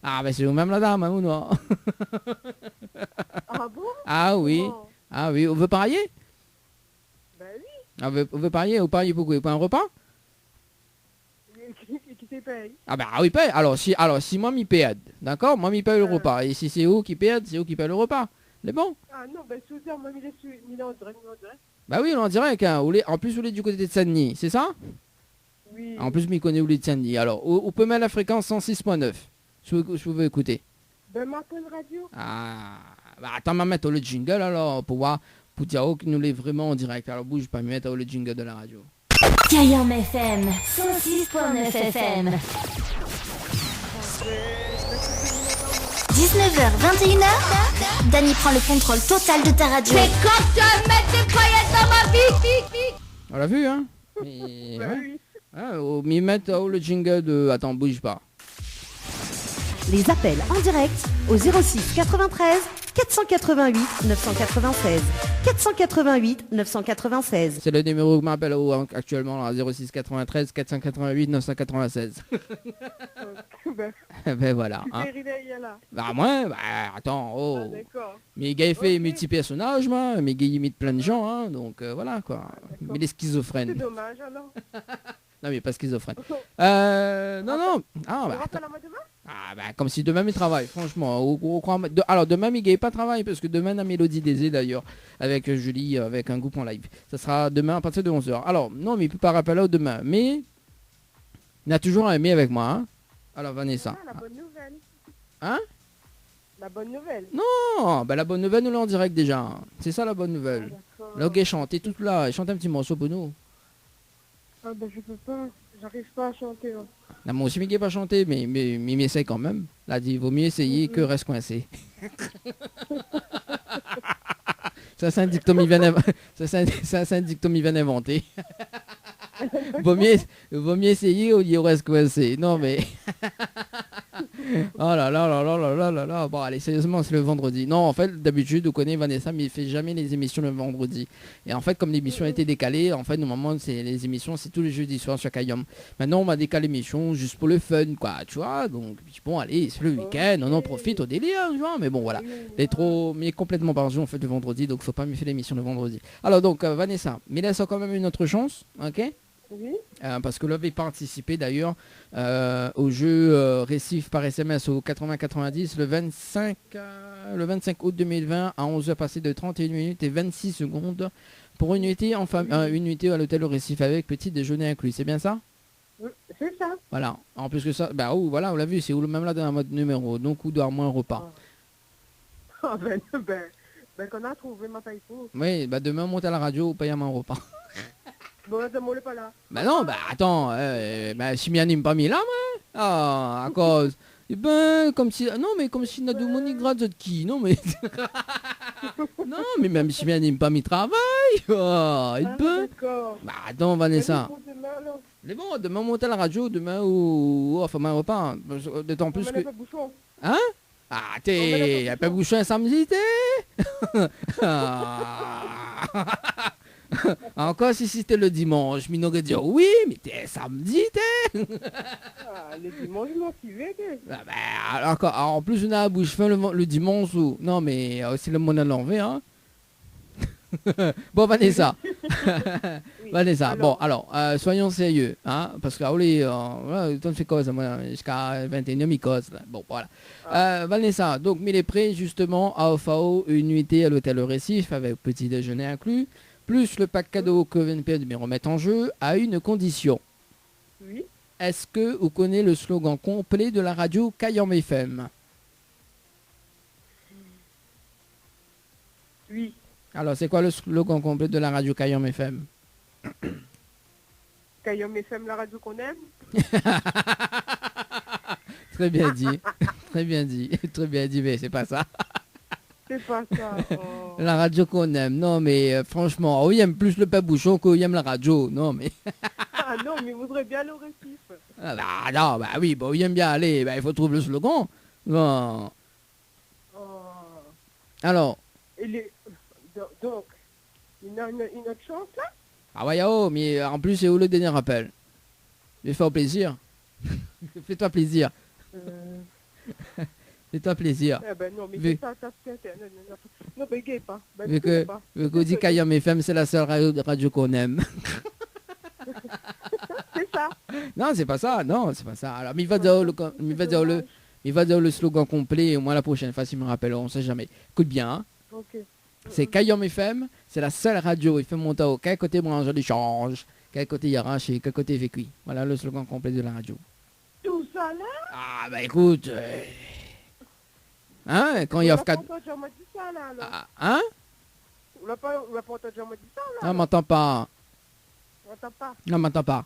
Ah, ben c'est vous-même la dame, hein, ou non?
Ah bon?
Ah oui.
Comment?
Ah oui, on veut parier?
Ben oui.
Ah, on veut parier? On parie pourquoi? Pour un repas?
Qui te paye?
Ah bah oui, paye. Alors si moi m'y paye, d'accord? Moi m'y paye le repas. Et si c'est eux qui paye, c'est eux qui paye le repas. C'est bon?
Ah non, ben sous-dire, moi, il est en direct,
Bah oui, on dirait qu'un. En plus, vous êtes du côté de Saint-Denis, c'est ça?
Oui.
En plus, m'y connaît où les de Saint-Denis. Alors, on peut mettre la fréquence 106.9. Si vous voulez écouter.
Ben, Martin Radio.
Ah, bah attends, ma mettre le jingle alors pour voir, pour dire que nous l'est vraiment en direct. Alors bouge pas, mettre le jingle de la radio.
Kayam FM 106.9 FM. 19h, 21h, Dany prend le contrôle total de ta radio.
Mais quand tu vas mettre des paillettes dans ma vie?
On l'a vu, hein? Mais,
Ben
ouais.
oui.
Ah, m'y mettre le jingle de... Attends, bouge pas.
Les appels en direct au 06 93 488 996. 488 996.
C'est le numéro que m'appelle actuellement, là, 06 93 488 996.
Ben,
Ben voilà.
tu
Hein.
t'es réveillé là.
Bah moi, bah attends, oh.
Ah, d'accord.
Mais gars il fait
Ok.
multi-personnages, moi. Mais gars il imite plein de gens, hein. Donc voilà, quoi. Mais les
C'est
schizophrènes.
dommage, alors.
Non, mais pas schizophrène.
On
Non. Ah, bah,
rappelle à moi demain?
ah, bah, comme si demain il travaille, franchement. Alors, demain, il gagne pas travail, parce que demain, la Mélodie Désé, d'ailleurs, avec Julie, avec un groupe en live. Ça sera demain à partir de 11h. Alors, non, mais il peut pas rappeler demain. Mais, il a toujours un mais avec moi, hein. Alors, Vanessa.
Ah, la bonne nouvelle.
Hein?
La bonne nouvelle.
Non, bah, la bonne nouvelle, nous l'avons en direct déjà. Hein. C'est ça, la bonne nouvelle.
D'accord.
Là, il chante, et tout là, il chante un petit morceau pour nous.
Ah, ben, je peux pas. J'arrive pas à chanter. Hein.
Non, moi aussi, il pas chanter, mais il essaie quand même. Là, dit, vaut mieux essayer que reste coincé. Ça, c'est un dicton, il vient c'est un dicton, il vient d'inventer. vaut mieux essayer au lieu de reste coincé. Non, mais... Oh là là là là là là là là. Bon, allez, sérieusement, c'est le vendredi. Non, en fait, d'habitude, on connaît Vanessa, mais il fait jamais les émissions le vendredi. Et en fait, comme l'émission a été décalée, en fait, normalement, les émissions, c'est tous les jeudis soirs sur Kayom. Maintenant, on va décaler l'émission juste pour le fun, quoi, tu vois. Donc, bon, allez, c'est le week-end, on en profite au délire, tu vois. Mais bon, voilà. Mais complètement par jour, on fait le vendredi, donc faut pas me faire l'émission le vendredi. Alors, donc, Vanessa, mais laisse quand même une autre chance, ok?
Oui.
Parce que l'avait participé d'ailleurs au jeu récif par SMS au 80-90 le 25 août 2020 à 11h passé de 31 minutes et 26 secondes pour une nuitée, une nuitée à l'hôtel au Récif avec petit déjeuner inclus. C'est bien ça?
Oui, c'est ça.
Voilà. En plus que ça, bah voilà, on l'a vu, c'est même là dans mode numéro, donc ou doit moins un repas.
Ah, ben, qu'on a trouvé ma paille pour.
Oui, bah demain on monte à la radio, on paye un repas.
Bon, demain, on est pas là.
Bah non, bah attends, bah si m'y anime pas mis là, moi. Ah, à cause. Eh ben, comme si... Non, mais comme si n'a de moni grade de qui, non, mais... Non, mais même si m'y anime pas mis travail. Oh, eh ben...
D'accord.
Bah attends, Vanessa.
Pour demain, alors.
Mais bon, demain on monte à la radio, demain ou... Enfin, un repas. D'autant plus
On
que...
met pas de bouchon.
Hein? Ah, t'es... Y'a pas bouchon un samedi, t'es? Encore si c'était le dimanche, je m'aurais dit oui, mais t'es samedi, t'es.
Ah, le dimanche, je m'en suis vécu.
Ah bah, encore, en plus on a la bouche fin le dimanche ou... Non mais c'est le monde à l'envers, hein. Bon Vanessa.
Oui.
Vanessa, bon alors, soyons sérieux, hein, parce que voilà, tu fais cause, moi, jusqu'à 21h, mi cause, là. Bon voilà. Vanessa, donc il est prêt justement à OFAO, une nuitée à l'hôtel Le Récif avec petit déjeuner inclus, plus le pack cadeau que VNP de me remettre en jeu, à une condition.
Oui.
Est-ce que vous connaissez le slogan complet de la radio Kayam FM?
Oui.
Alors, c'est quoi le slogan complet de la radio Kayam FM?
Kayom FM, la radio qu'on aime.
Très bien dit. Très bien dit. Très bien dit, mais c'est pas ça.
C'est pas ça. Oh.
La radio qu'on aime. Non, mais franchement, il aime plus le pabouchon qu'il aime la radio. Non, mais...
Ah non, mais il voudrait bien le récif.
Ah, bah, non, bah oui, bon, il aime bien aller. Bah, il faut trouver le slogan. Bon.
Oh.
Alors.
Et donc, il a une autre chance là?
Ah ouais, oh, mais en plus, c'est où le dernier rappel? Je vais faire plaisir. Fais-toi plaisir. Fais-toi plaisir.
Eh ben non, mais
Vu-
c'est ça, non, bégaye pas. Ben,
Vu que,
pas.
vu qu'on dit qu'Ayam FM, c'est la seule radio qu'on aime.
C'est ça.
Non, c'est pas ça. Non, c'est pas ça. Alors, mais il va dire le slogan complet. Et au moins la prochaine fois, s'il me rappelle, on sait jamais. Écoute bien. Hein.
Ok.
C'est Kayam FM. C'est la seule radio. Il fait monter au quel côté branche d'échange, quel côté Yarache et quel côté vécu. Voilà le slogan complet de la radio.
Tout ça là?
Ah, bah écoute. Hein, quand il y a...
On l'a pas entendu, on m'a dit ça là. Alors.
Hein?
On l'a pas entendu, on m'a dit ça là.
Non, m'entends pas.
On m'entend pas.
Non, m'entends pas.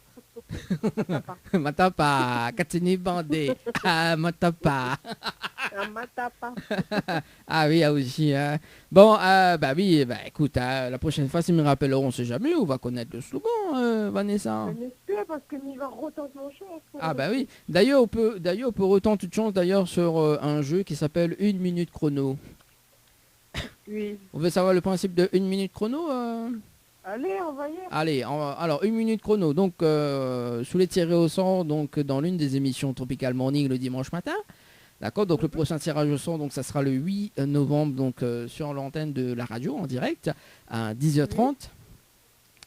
M'entends pas. Katini bandé. Ah, m'entends pas.
On m'entend pas.
Ah oui, ah aussi. Hein. Bon, bah oui, bah écoute, la prochaine fois, s'ils me rappelleront, on sait jamais, on va connaître le slogan, Vanessa.
Je l'espère parce que il va retenter mon chance.
Ah bah oui. D'ailleurs, on peut retenter toute chance d'ailleurs sur un jeu qui s'appelle 1 minute chrono.
Oui.
On veut savoir le principe de 1 minute chrono
Allez, envoyez.
Allez, alors 1 minute chrono, donc sous les tirés au sort, donc dans l'une des émissions Tropical Morning le dimanche matin. D'accord, donc le prochain tirage au sort, donc ça sera le 8 novembre, donc sur l'antenne de la radio en direct à 10h30.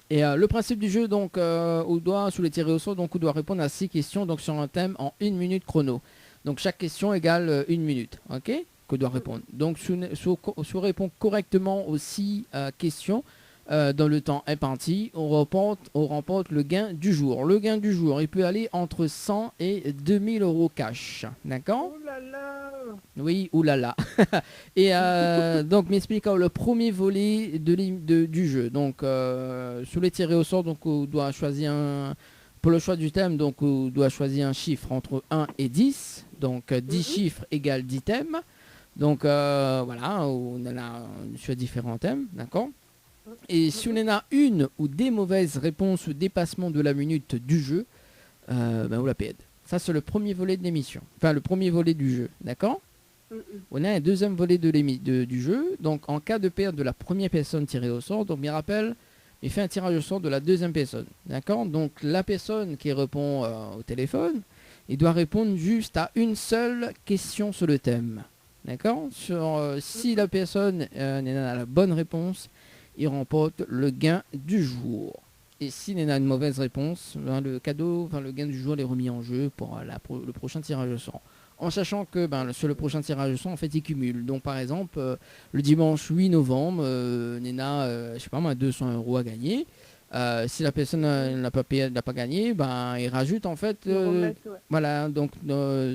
Et le principe du jeu, donc, sous les tirés au sort, donc on doit répondre à 6 questions, donc sur un thème en 1 minute chrono. Donc chaque question égale 1 minute, ok, qu'on doit répondre. Donc si on répond correctement aux 6 questions dans le temps imparti, on remporte le gain du jour. Le gain du jour, il peut aller entre 100 et 2000 euros cash, d'accord?
Oh là là.
Oui, oulala. Et donc, m'explique le premier volet du jeu. Donc, sous les tirés au sort, donc on doit choisir pour le choix du thème, donc on doit choisir un chiffre entre 1 et 10. Donc, 10 chiffres égale 10 thèmes. Donc, voilà, on a sur différents thèmes, d'accord? Et si on en a une ou des mauvaises réponses ou dépassement de la minute du jeu, ben on la perd. Ça, c'est le premier volet de l'émission. Enfin, le premier volet du jeu, d'accord? On a un deuxième volet du jeu. Donc, en cas de perte de la première personne tirée au sort, donc, il rappelle, il fait un tirage au sort de la deuxième personne, d'accord? Donc, la personne qui répond au téléphone, il doit répondre juste à une seule question sur le thème, d'accord? Si la personne a la bonne réponse, il remporte le gain du jour. Et s'il y a une mauvaise réponse, le gain du jour est remis en jeu pour le prochain tirage au sort. En sachant que sur le prochain tirage au sort, en fait, il cumule. Donc, par exemple, le dimanche 8 novembre, Néna, je sais pas moi, 200 euros à gagner. Si la personne n'a pas gagné, il rajoute en fait. Voilà, donc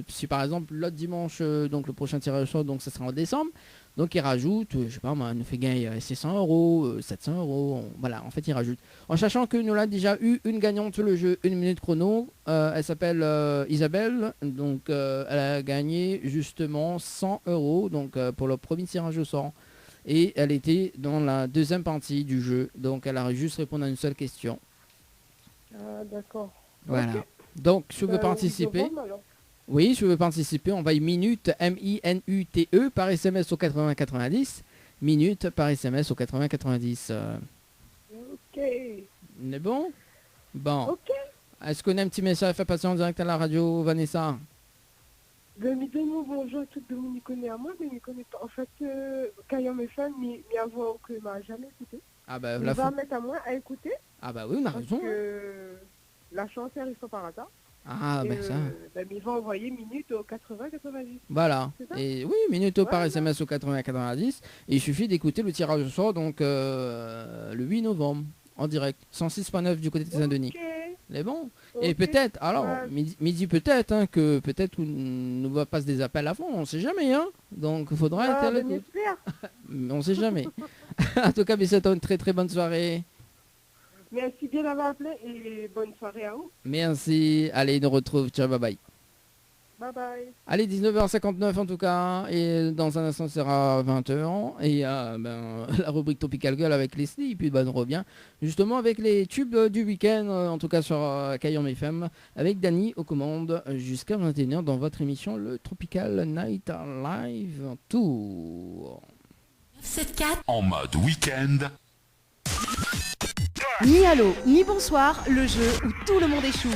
si par exemple l'autre dimanche, donc le prochain tirage au sort, donc ça sera en décembre. Donc il rajoute, je sais pas, nous fait gagner 600 euros, 700 euros, voilà, en fait il rajoute. En sachant que nous avons déjà eu une gagnante sur le jeu 1 minute chrono, elle s'appelle Isabelle, donc elle a gagné justement 100 euros donc, pour le premier tirage au sort. Et elle était dans la deuxième partie du jeu, donc elle a juste répondu à une seule question.
Ah d'accord.
Voilà,
Okay.
donc si vous voulez participer... Oui, si vous veux participer, on va minute, M-I-N-U-T-E, par SMS au 80-90. Minute par SMS au 80-90.
Ok.
On est bon? Bon.
Ok.
Est-ce qu'on a un petit message à faire passer en direct à la radio, Vanessa?
Mon bonjour à tout le monde, il connaît à moi, mais il ne connaît pas. En fait, Kayam FM, mais avant que m'a jamais écouté.
Ah bah,
il va mettre à moi à écouter.
Ah bah oui, on a raison.
Parce que la chance arrive pas par hasard.
Ah ben ça.
Il va envoyer minute au 80-90.
Voilà. Et oui, minute par SMS au 80-90. Et il suffit d'écouter le tirage au sort, donc le 8 novembre, en direct. 106.9 du côté de Saint-Denis. C'est bon. Et peut-être, alors, midi peut-être, hein, que peut-être on ne va pas des appels avant, on sait jamais, hein. Donc il faudra être à l'écoute. On sait jamais. En tout cas, c'est une très très bonne soirée.
Merci bien d'avoir appelé et bonne soirée à vous.
Merci. Allez, nous retrouve. Ciao, bye bye.
Bye. Bye bye.
Allez, 19h59 en tout cas, et dans un instant, ce sera 20h, et il y a la rubrique Tropical Girl avec Leslie, et puis on revient justement avec les tubes du week-end, en tout cas sur Cayenne FM, avec Dany aux commandes jusqu'à 21h dans votre émission, le Tropical Night Live Tour.
7-4
En mode week-end.
Ni allô, ni bonsoir, le jeu où tout le monde échoue.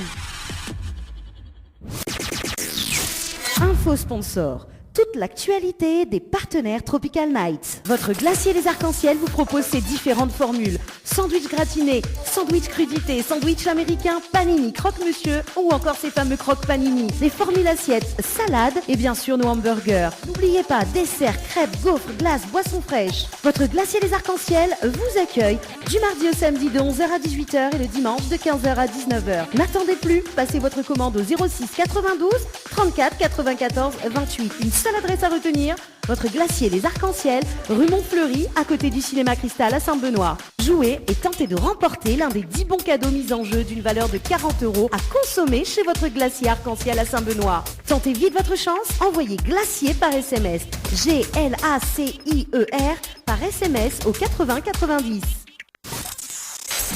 Info sponsor. Toute l'actualité des partenaires Tropical Nights. Votre glacier des arcs-en-ciel vous propose ses différentes formules. Sandwich gratiné, sandwich crudité, sandwich américain, panini, croque-monsieur ou encore ces fameux croque-panini. Les formules assiettes, salades et bien sûr nos hamburgers. N'oubliez pas, dessert, crêpes, gaufres, glaces, boissons fraîches. Votre glacier des arcs-en-ciel vous accueille du mardi au samedi de 11h à 18h et le dimanche de 15h à 19h. N'attendez plus, passez votre commande au 06 92 34 94 28. Une seule adresse à retenir, votre glacier Les Arcs-en-Ciel, rue Montfleury, à côté du cinéma Cristal à Saint-Benoît. Jouez et tentez de remporter l'un des 10 bons cadeaux mis en jeu d'une valeur de 40 € à consommer chez votre glacier Arc-en-Ciel à Saint-Benoît. Tentez vite votre chance, envoyez glacier par SMS, GLACIER par SMS au 80 90.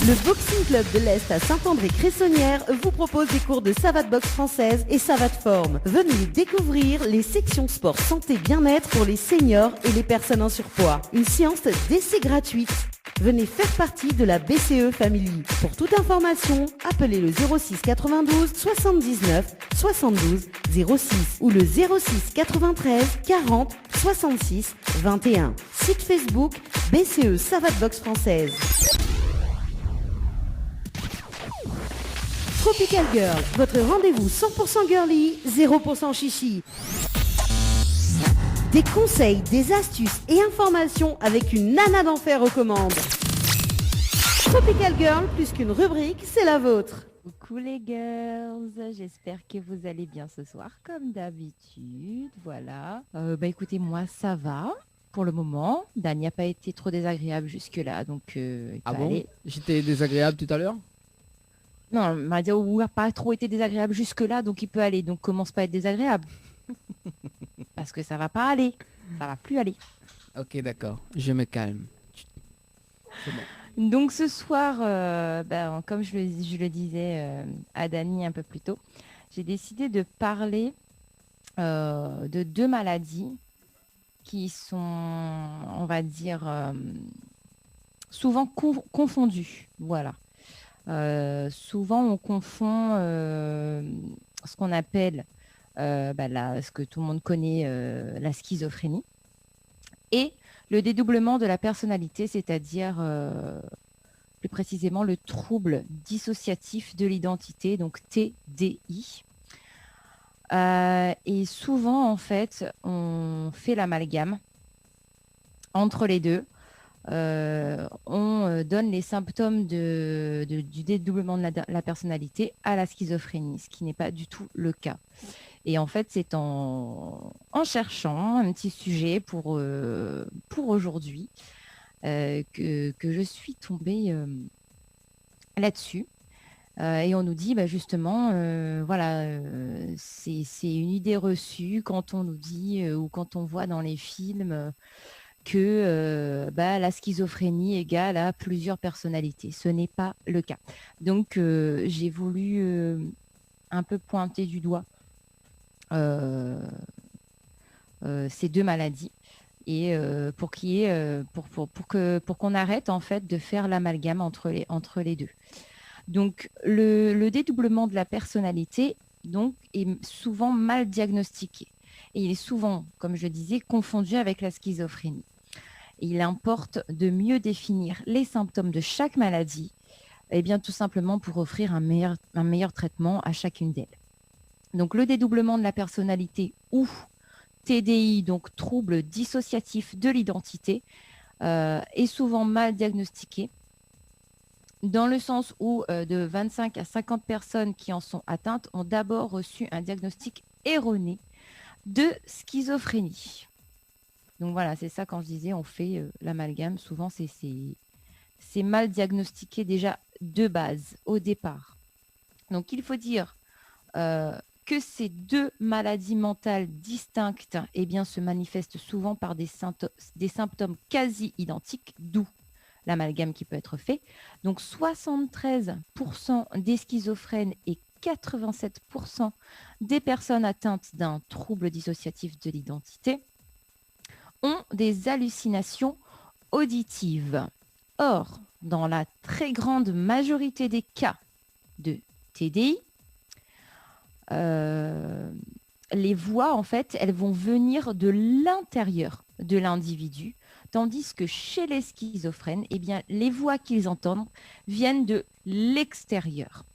Le Boxing Club de l'Est à Saint-André-Cressonnière vous propose des cours de savate boxe française et savate forme. Venez découvrir les sections sport santé bien-être pour les seniors et les personnes en surpoids. Une séance d'essai gratuite. Venez faire partie de la BCE Family. Pour toute information, appelez le 06 92 79 72 06 ou le 06 93 40 66 21. Site Facebook BCE Savate Boxe Française. Tropical Girl, votre rendez-vous 100% girly, 0% chichi. Des conseils, des astuces et informations avec une nana d'enfer aux commandes. Tropical Girl, plus qu'une rubrique, c'est la vôtre.
Coucou les girls, j'espère que vous allez bien ce soir comme d'habitude, voilà. Écoutez, moi ça va pour le moment. Dan n'a pas été trop désagréable jusque-là, donc il peut aller.
J'étais désagréable tout à l'heure?
Non, m'a dit n'a pas trop été désagréable jusque-là, donc il peut aller. Donc commence pas à être désagréable. Parce que ça va pas aller. Ça va plus aller.
Ok, d'accord. Je me calme. C'est bon.
Donc ce soir, comme je le disais à Dany un peu plus tôt, j'ai décidé de parler de deux maladies qui sont, on va dire, souvent confondues. Voilà. Souvent on confond ce qu'on appelle ce que tout le monde connaît, la schizophrénie, et le dédoublement de la personnalité, c'est-à-dire plus précisément le trouble dissociatif de l'identité, donc TDI. Et souvent en fait on fait l'amalgame entre les deux. On donne les symptômes du dédoublement de la personnalité à la schizophrénie, ce qui n'est pas du tout le cas. Et en fait, c'est en cherchant un petit sujet pour aujourd'hui que je suis tombée là-dessus. Et on nous dit justement, c'est une idée reçue quand on nous dit ou quand on voit dans les films que la schizophrénie égale à plusieurs personnalités. Ce n'est pas le cas. Donc, j'ai voulu un peu pointer du doigt ces deux maladies et pour qu'on arrête en fait de faire l'amalgame entre les deux. Donc, le dédoublement de la personnalité donc, est souvent mal diagnostiqué. Et il est souvent, comme je disais, confondu avec la schizophrénie. Il importe de mieux définir les symptômes de chaque maladie, et bien tout simplement pour offrir un meilleur traitement à chacune d'elles. Donc le dédoublement de la personnalité ou TDI, donc trouble dissociatif de l'identité, est souvent mal diagnostiqué, dans le sens où de 25 à 50 personnes qui en sont atteintes ont d'abord reçu un diagnostic erroné de schizophrénie. Donc voilà, c'est ça quand je disais on fait l'amalgame, souvent c'est mal diagnostiqué déjà de base, au départ. Donc il faut dire que ces deux maladies mentales distinctes se manifestent souvent par des symptômes quasi identiques, d'où l'amalgame qui peut être fait. Donc 73% des schizophrènes et 87% des personnes atteintes d'un trouble dissociatif de l'identité ont des hallucinations auditives. Or, dans la très grande majorité des cas de TDI, les voix, en fait, elles vont venir de l'intérieur de l'individu, tandis que chez les schizophrènes, les voix qu'ils entendent viennent de l'extérieur.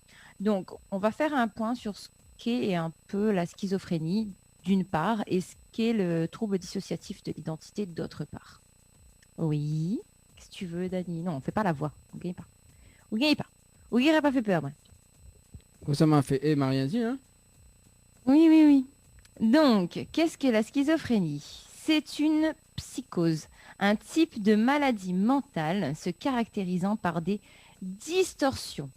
Donc, on va faire un point sur ce qu'est un peu la schizophrénie, d'une part, et ce qu'est le trouble dissociatif de l'identité, d'autre part. Oui, qu'est-ce que tu veux, Dani? Non, on ne fait pas la voix. On ne gagne pas. On ne gagne pas. On n'a pas fait peur, moi.
Ça m'a fait... Eh, m'a rien dit, hein?
Oui. Donc, qu'est-ce que la schizophrénie? C'est une psychose, un type de maladie mentale se caractérisant par des distorsions.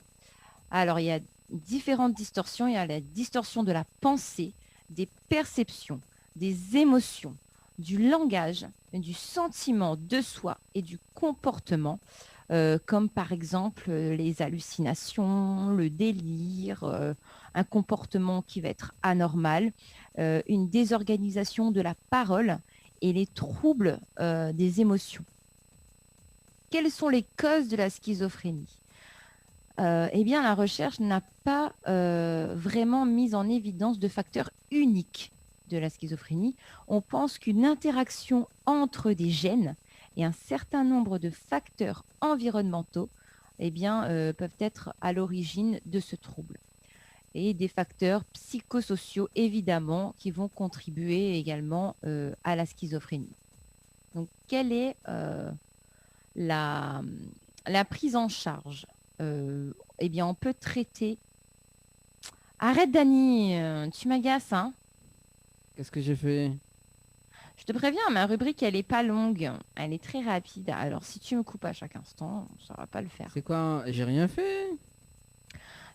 Alors, il y a différentes distorsions. Il y a la distorsion de la pensée, des perceptions, des émotions, du langage, du sentiment de soi et du comportement, comme par exemple les hallucinations, le délire, un comportement qui va être anormal, une désorganisation de la parole et les troubles des émotions. Quelles sont les causes de la schizophrénie? La recherche n'a pas vraiment mis en évidence de facteurs uniques de la schizophrénie. On pense qu'une interaction entre des gènes et un certain nombre de facteurs environnementaux peuvent être à l'origine de ce trouble. Et des facteurs psychosociaux, évidemment, qui vont contribuer également à la schizophrénie. Donc, quelle est la prise en charge? On peut traiter... Arrête, Dani, tu m'agaces, hein?
Qu'est-ce que j'ai fait?
Je te préviens, ma rubrique, elle n'est pas longue. Elle est très rapide. Alors, si tu me coupes à chaque instant, ça ne va pas le faire.
C'est quoi? J'ai rien fait.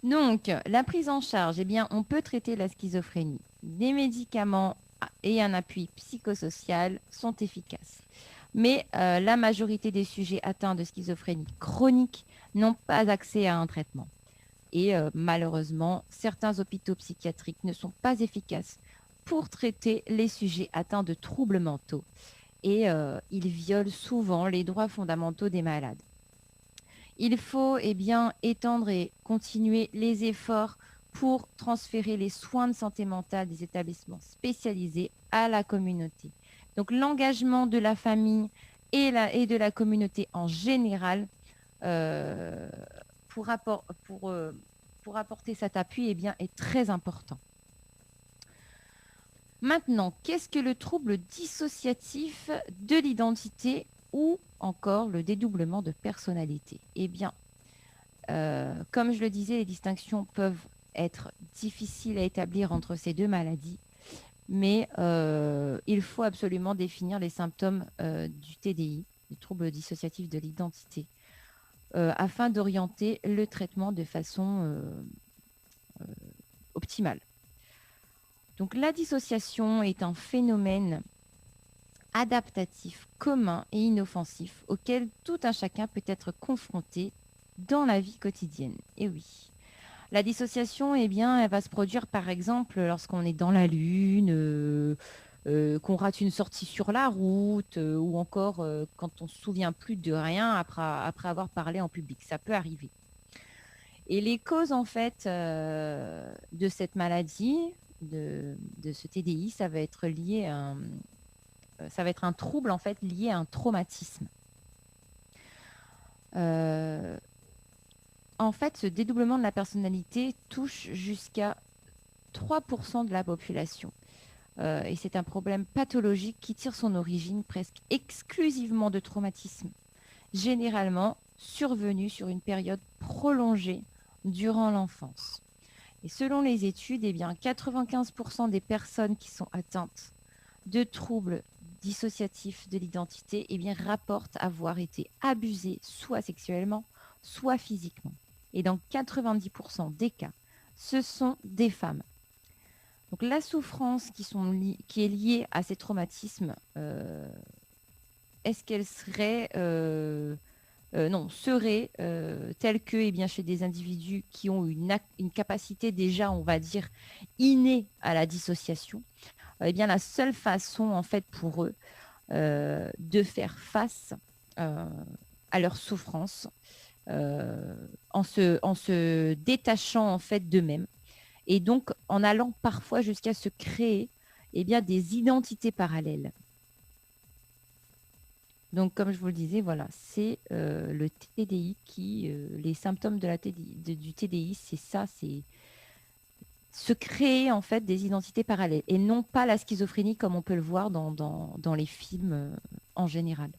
Donc, la prise en charge, on peut traiter la schizophrénie. Des médicaments et un appui psychosocial sont efficaces. Mais la majorité des sujets atteints de schizophrénie chronique n'ont pas accès à un traitement. Et malheureusement, certains hôpitaux psychiatriques ne sont pas efficaces pour traiter les sujets atteints de troubles mentaux. Et ils violent souvent les droits fondamentaux des malades. Il faut étendre et continuer les efforts pour transférer les soins de santé mentale des établissements spécialisés à la communauté. Donc l'engagement de la famille et de la communauté en général pour apporter cet appui est très important. Maintenant, qu'est-ce que le trouble dissociatif de l'identité ou encore le dédoublement de personnalité? Comme je le disais, les distinctions peuvent être difficiles à établir entre ces deux maladies, mais il faut absolument définir les symptômes du TDI, du trouble dissociatif de l'identité, afin d'orienter le traitement de façon optimale. Donc la dissociation est un phénomène adaptatif, commun et inoffensif auquel tout un chacun peut être confronté dans la vie quotidienne. Et oui, la dissociation, elle va se produire par exemple lorsqu'on est dans la lune, qu'on rate une sortie sur la route ou encore quand on ne se souvient plus de rien après avoir parlé en public. Ça peut arriver. Et les causes en fait de cette maladie, de ce TDI, ça va être lié à un trouble en fait lié à un traumatisme. En fait, ce dédoublement de la personnalité touche jusqu'à 3% de la population. Et c'est un problème pathologique qui tire son origine presque exclusivement de traumatisme, généralement survenu sur une période prolongée durant l'enfance. Et selon les études, 95% des personnes qui sont atteintes de troubles dissociatifs de l'identité rapportent avoir été abusées soit sexuellement, soit physiquement. Et dans 90% des cas, ce sont des femmes. Donc la souffrance qui est liée à ces traumatismes, est-ce qu'elle serait serait telle que eh bien, chez des individus qui ont une capacité déjà, on va dire, innée à la dissociation, eh bien, la seule façon, en fait, pour eux de faire face à leur souffrance en se détachant, en fait, d'eux-mêmes et donc en allant parfois jusqu'à se créer eh bien, des identités parallèles. Donc, comme je vous le disais, voilà, c'est le TDI les symptômes du TDI, c'est ça, c'est se créer en fait des identités parallèles et non pas la schizophrénie comme on peut le voir dans les films en général.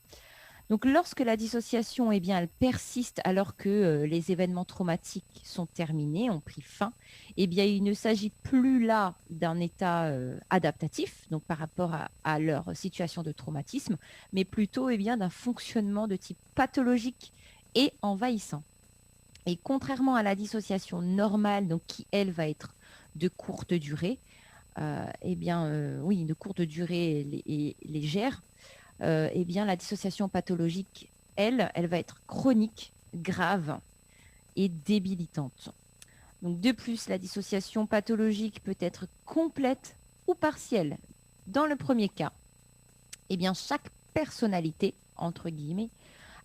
Donc, lorsque la dissociation, eh bien, elle persiste alors que les événements traumatiques sont terminés, ont pris fin, eh bien, il ne s'agit plus là d'un état adaptatif, donc par rapport à leur situation de traumatisme, mais plutôt eh bien, d'un fonctionnement de type pathologique et envahissant. Et contrairement à la dissociation normale, donc qui, elle, va être de courte durée, de courte durée et légère, eh bien, la dissociation pathologique, elle va être chronique, grave et débilitante. Donc, de plus, la dissociation pathologique peut être complète ou partielle. Dans le premier cas, eh bien, chaque personnalité, entre guillemets,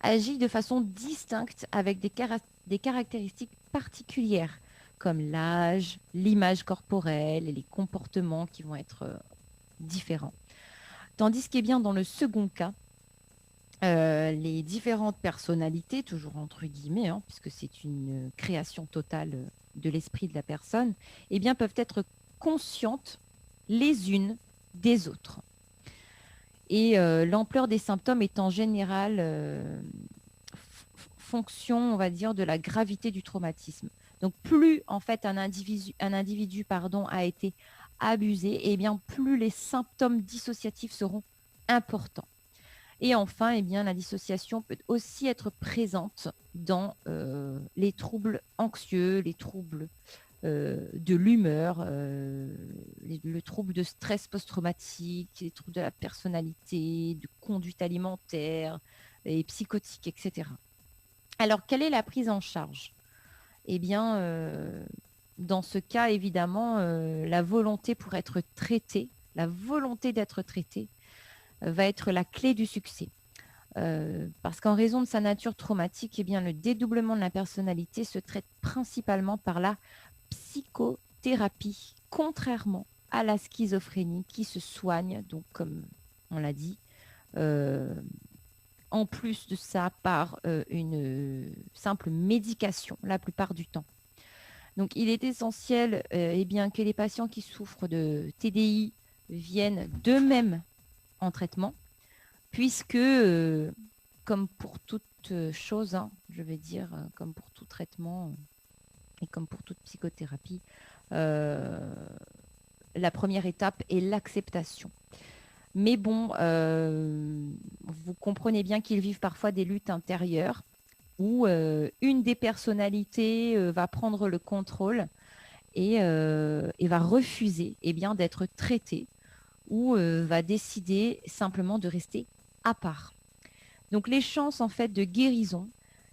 agit de façon distincte avec des caractéristiques particulières, comme l'âge, l'image corporelle et les comportements qui vont être différents. Tandis qu'est bien dans le second cas, les différentes personnalités, toujours entre guillemets, puisque c'est une création totale de l'esprit de la personne, eh bien, peuvent être conscientes les unes des autres. Et l'ampleur des symptômes est en général fonction, on va dire, de la gravité du traumatisme. Donc, plus en fait un individu a été abusé, eh bien, plus les symptômes dissociatifs seront importants. Et enfin, eh bien, la dissociation peut aussi être présente dans les troubles anxieux, les troubles de l'humeur, le trouble de stress post-traumatique, les troubles de la personnalité, de conduite alimentaire, et psychotique, etc. Alors, quelle est la prise en charge ? Eh bien, dans ce cas, évidemment, la volonté pour être traité, la volonté d'être traité va être la clé du succès. Parce qu'en raison de sa nature traumatique, eh bien, le dédoublement de la personnalité se traite principalement par la psychothérapie, contrairement à la schizophrénie qui se soigne, donc comme on l'a dit, en plus de ça par une simple médication la plupart du temps. Donc, il est essentiel eh bien, que les patients qui souffrent de TDI viennent d'eux-mêmes en traitement, puisque, comme pour toute chose, je vais dire, comme pour tout traitement et comme pour toute psychothérapie, la première étape est l'acceptation. Mais bon, vous comprenez bien qu'ils vivent parfois des luttes intérieures où une des personnalités va prendre le contrôle et va refuser eh bien, d'être traitée ou va décider simplement de rester à part. Donc les chances en fait de guérison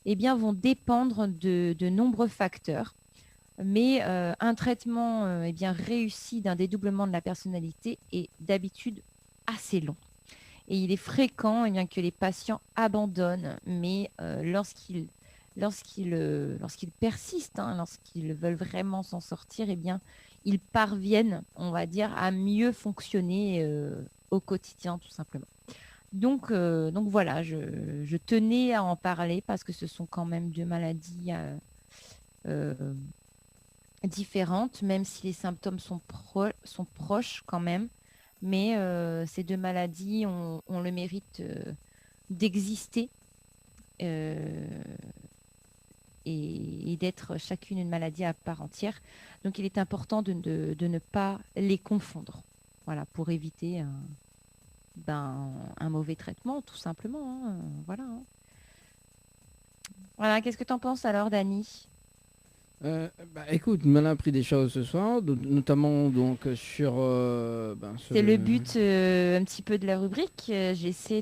eh bien, vont dépendre de nombreux facteurs, mais un traitement eh bien, réussi d'un dédoublement de la personnalité est d'habitude assez long. Et il est fréquent eh bien, que les patients abandonnent, mais lorsqu'ils persistent, lorsqu'ils veulent vraiment s'en sortir, eh bien, ils parviennent, on va dire, à mieux fonctionner au quotidien, tout simplement. Donc voilà, je tenais à en parler parce que ce sont quand même deux maladies différentes, même si les symptômes sont proches quand même. Mais ces deux maladies ont le mérite d'exister et d'être chacune une maladie à part entière. Donc il est important de ne pas les confondre, voilà, pour éviter un mauvais traitement, tout simplement. Voilà. Voilà, qu'est-ce que tu en penses alors, Dani ?
Écoute, on a appris des choses ce soir, notamment donc sur...
C'est le but un petit peu de la rubrique. J'essaie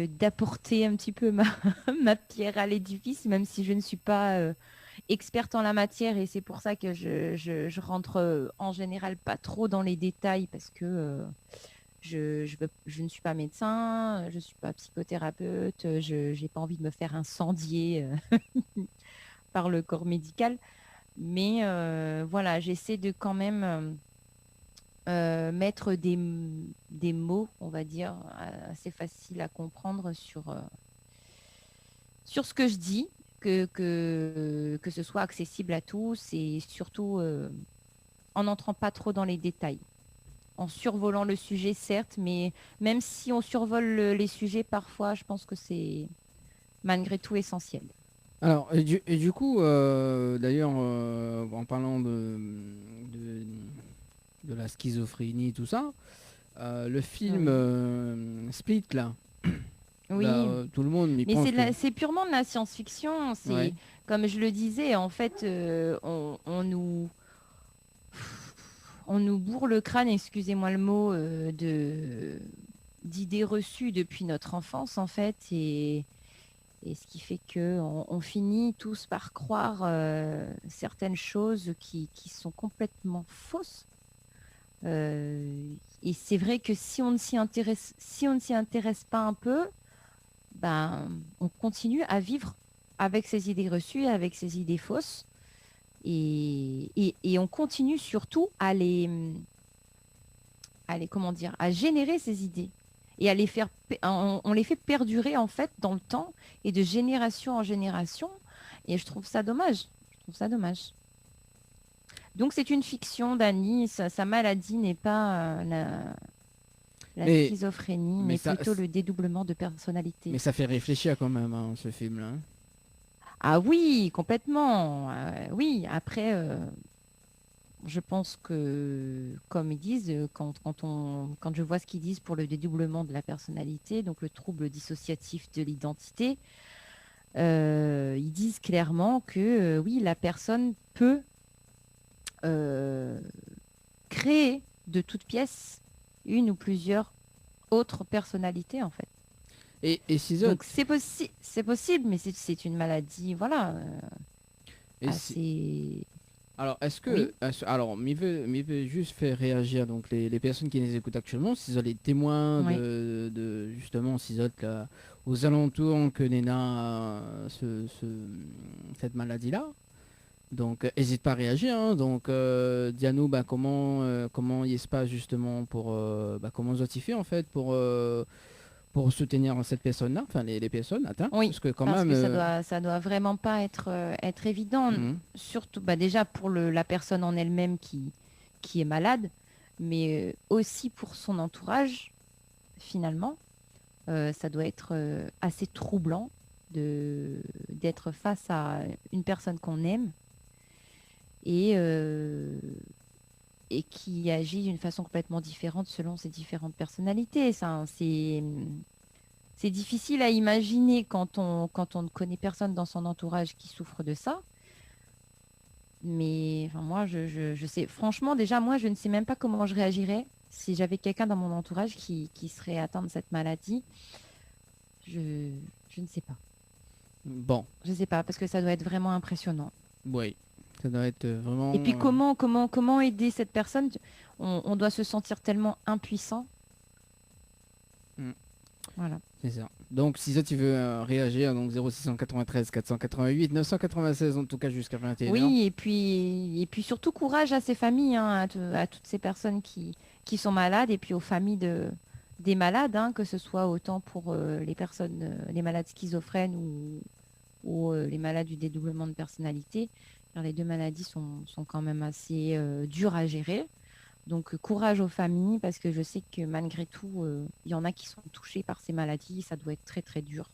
d'apporter un petit peu ma pierre à l'édifice, même si je ne suis pas experte en la matière, et c'est pour ça que je rentre en général pas trop dans les détails, parce que je ne suis pas médecin, je ne suis pas psychothérapeute, je n'ai pas envie de me faire incendier par le corps médical. Mais voilà, j'essaie de quand même mettre des mots, on va dire, assez faciles à comprendre sur ce que je dis, que ce soit accessible à tous, et surtout en n'entrant pas trop dans les détails. En survolant le sujet, certes, mais même si on survole les sujets, parfois, je pense que c'est malgré tout essentiel.
Alors, et du coup, d'ailleurs, en parlant de la schizophrénie, tout ça, le film Split, là,
oui.
Là, tout le monde...
Mais c'est purement de la science-fiction. C'est,
ouais.
Comme je le disais, en fait, on nous bourre le crâne, excusez-moi le mot, d'idées reçues depuis notre enfance, en fait, et ce qui fait qu'on finit tous par croire certaines choses qui sont complètement fausses. Et c'est vrai que si on ne s'y intéresse pas un peu, ben, on continue à vivre avec ces idées reçues, avec ces idées fausses. Et on continue surtout à générer ces idées. Et on les fait perdurer en fait dans le temps et de génération en génération. Et je trouve ça dommage. Donc c'est une fiction, Dany. Sa maladie n'est pas la schizophrénie, mais plutôt le dédoublement de personnalité.
Mais ça fait réfléchir quand même, hein, ce film-là.
Ah oui, complètement. Oui, après... je pense que, comme ils disent, quand je vois ce qu'ils disent pour le dédoublement de la personnalité, donc le trouble dissociatif de l'identité, ils disent clairement que oui, la personne peut créer de toutes pièces une ou plusieurs autres personnalités, en fait.
Et
donc c'est possible, mais c'est une maladie, voilà, assez...
Alors, est-ce que...
Oui.
Alors, m'y veut juste faire réagir donc les personnes qui nous écoutent actuellement, s'ils ont des témoins
Oui.
de justement, s'ils ont aux alentours que Néna cette maladie-là. Donc, n'hésite pas à réagir. Hein. Donc, dis-nous comment il se passe justement pour... comment ils ont fait en fait pour soutenir cette personne-là, enfin les personnes atteintes.
Oui,
parce que
ça doit vraiment pas être évident, surtout déjà pour la personne en elle-même qui est malade, mais aussi pour son entourage, finalement. Ça doit être assez troublant d'être face à une personne qu'on aime et qui agit d'une façon complètement différente selon ses différentes personnalités. C'est difficile à imaginer quand on ne connaît personne dans son entourage qui souffre de ça. Mais enfin, moi, je sais, franchement, déjà, moi, je ne sais même pas comment je réagirais si j'avais quelqu'un dans mon entourage qui serait atteint de cette maladie. Je ne sais pas.
Bon.
Je ne sais pas, parce que ça doit être vraiment impressionnant.
Oui. Ça doit être vraiment...
Et puis comment aider cette personne? On doit se sentir tellement impuissant. Voilà.
C'est ça. Donc si ça tu veux réagir, donc 0693 488 996 en tout cas jusqu'à 21h.
Oui, et puis surtout courage à ces familles, hein, à toutes ces personnes qui sont malades, et puis aux familles des malades, hein, que ce soit autant pour les personnes, les malades schizophrènes ou les malades du dédoublement de personnalité. Car les deux maladies sont quand même assez dures à gérer. Donc courage aux familles, parce que je sais que malgré tout, il y en a qui sont touchés par ces maladies. Ça doit être très très dur.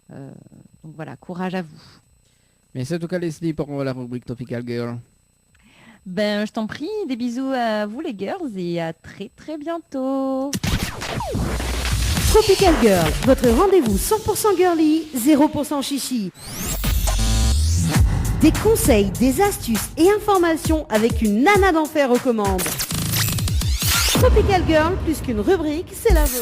Donc voilà, courage à vous.
Merci en tout cas Leslie pour la rubrique Tropical Girl.
Ben je t'en prie, des bisous à vous les girls et à très très bientôt.
Tropical Girl, votre rendez-vous 100% girly, 0% chichi. Des conseils, des astuces et informations avec une nana d'enfer aux commandes. Tropical Girl, plus qu'une rubrique, c'est la vôtre.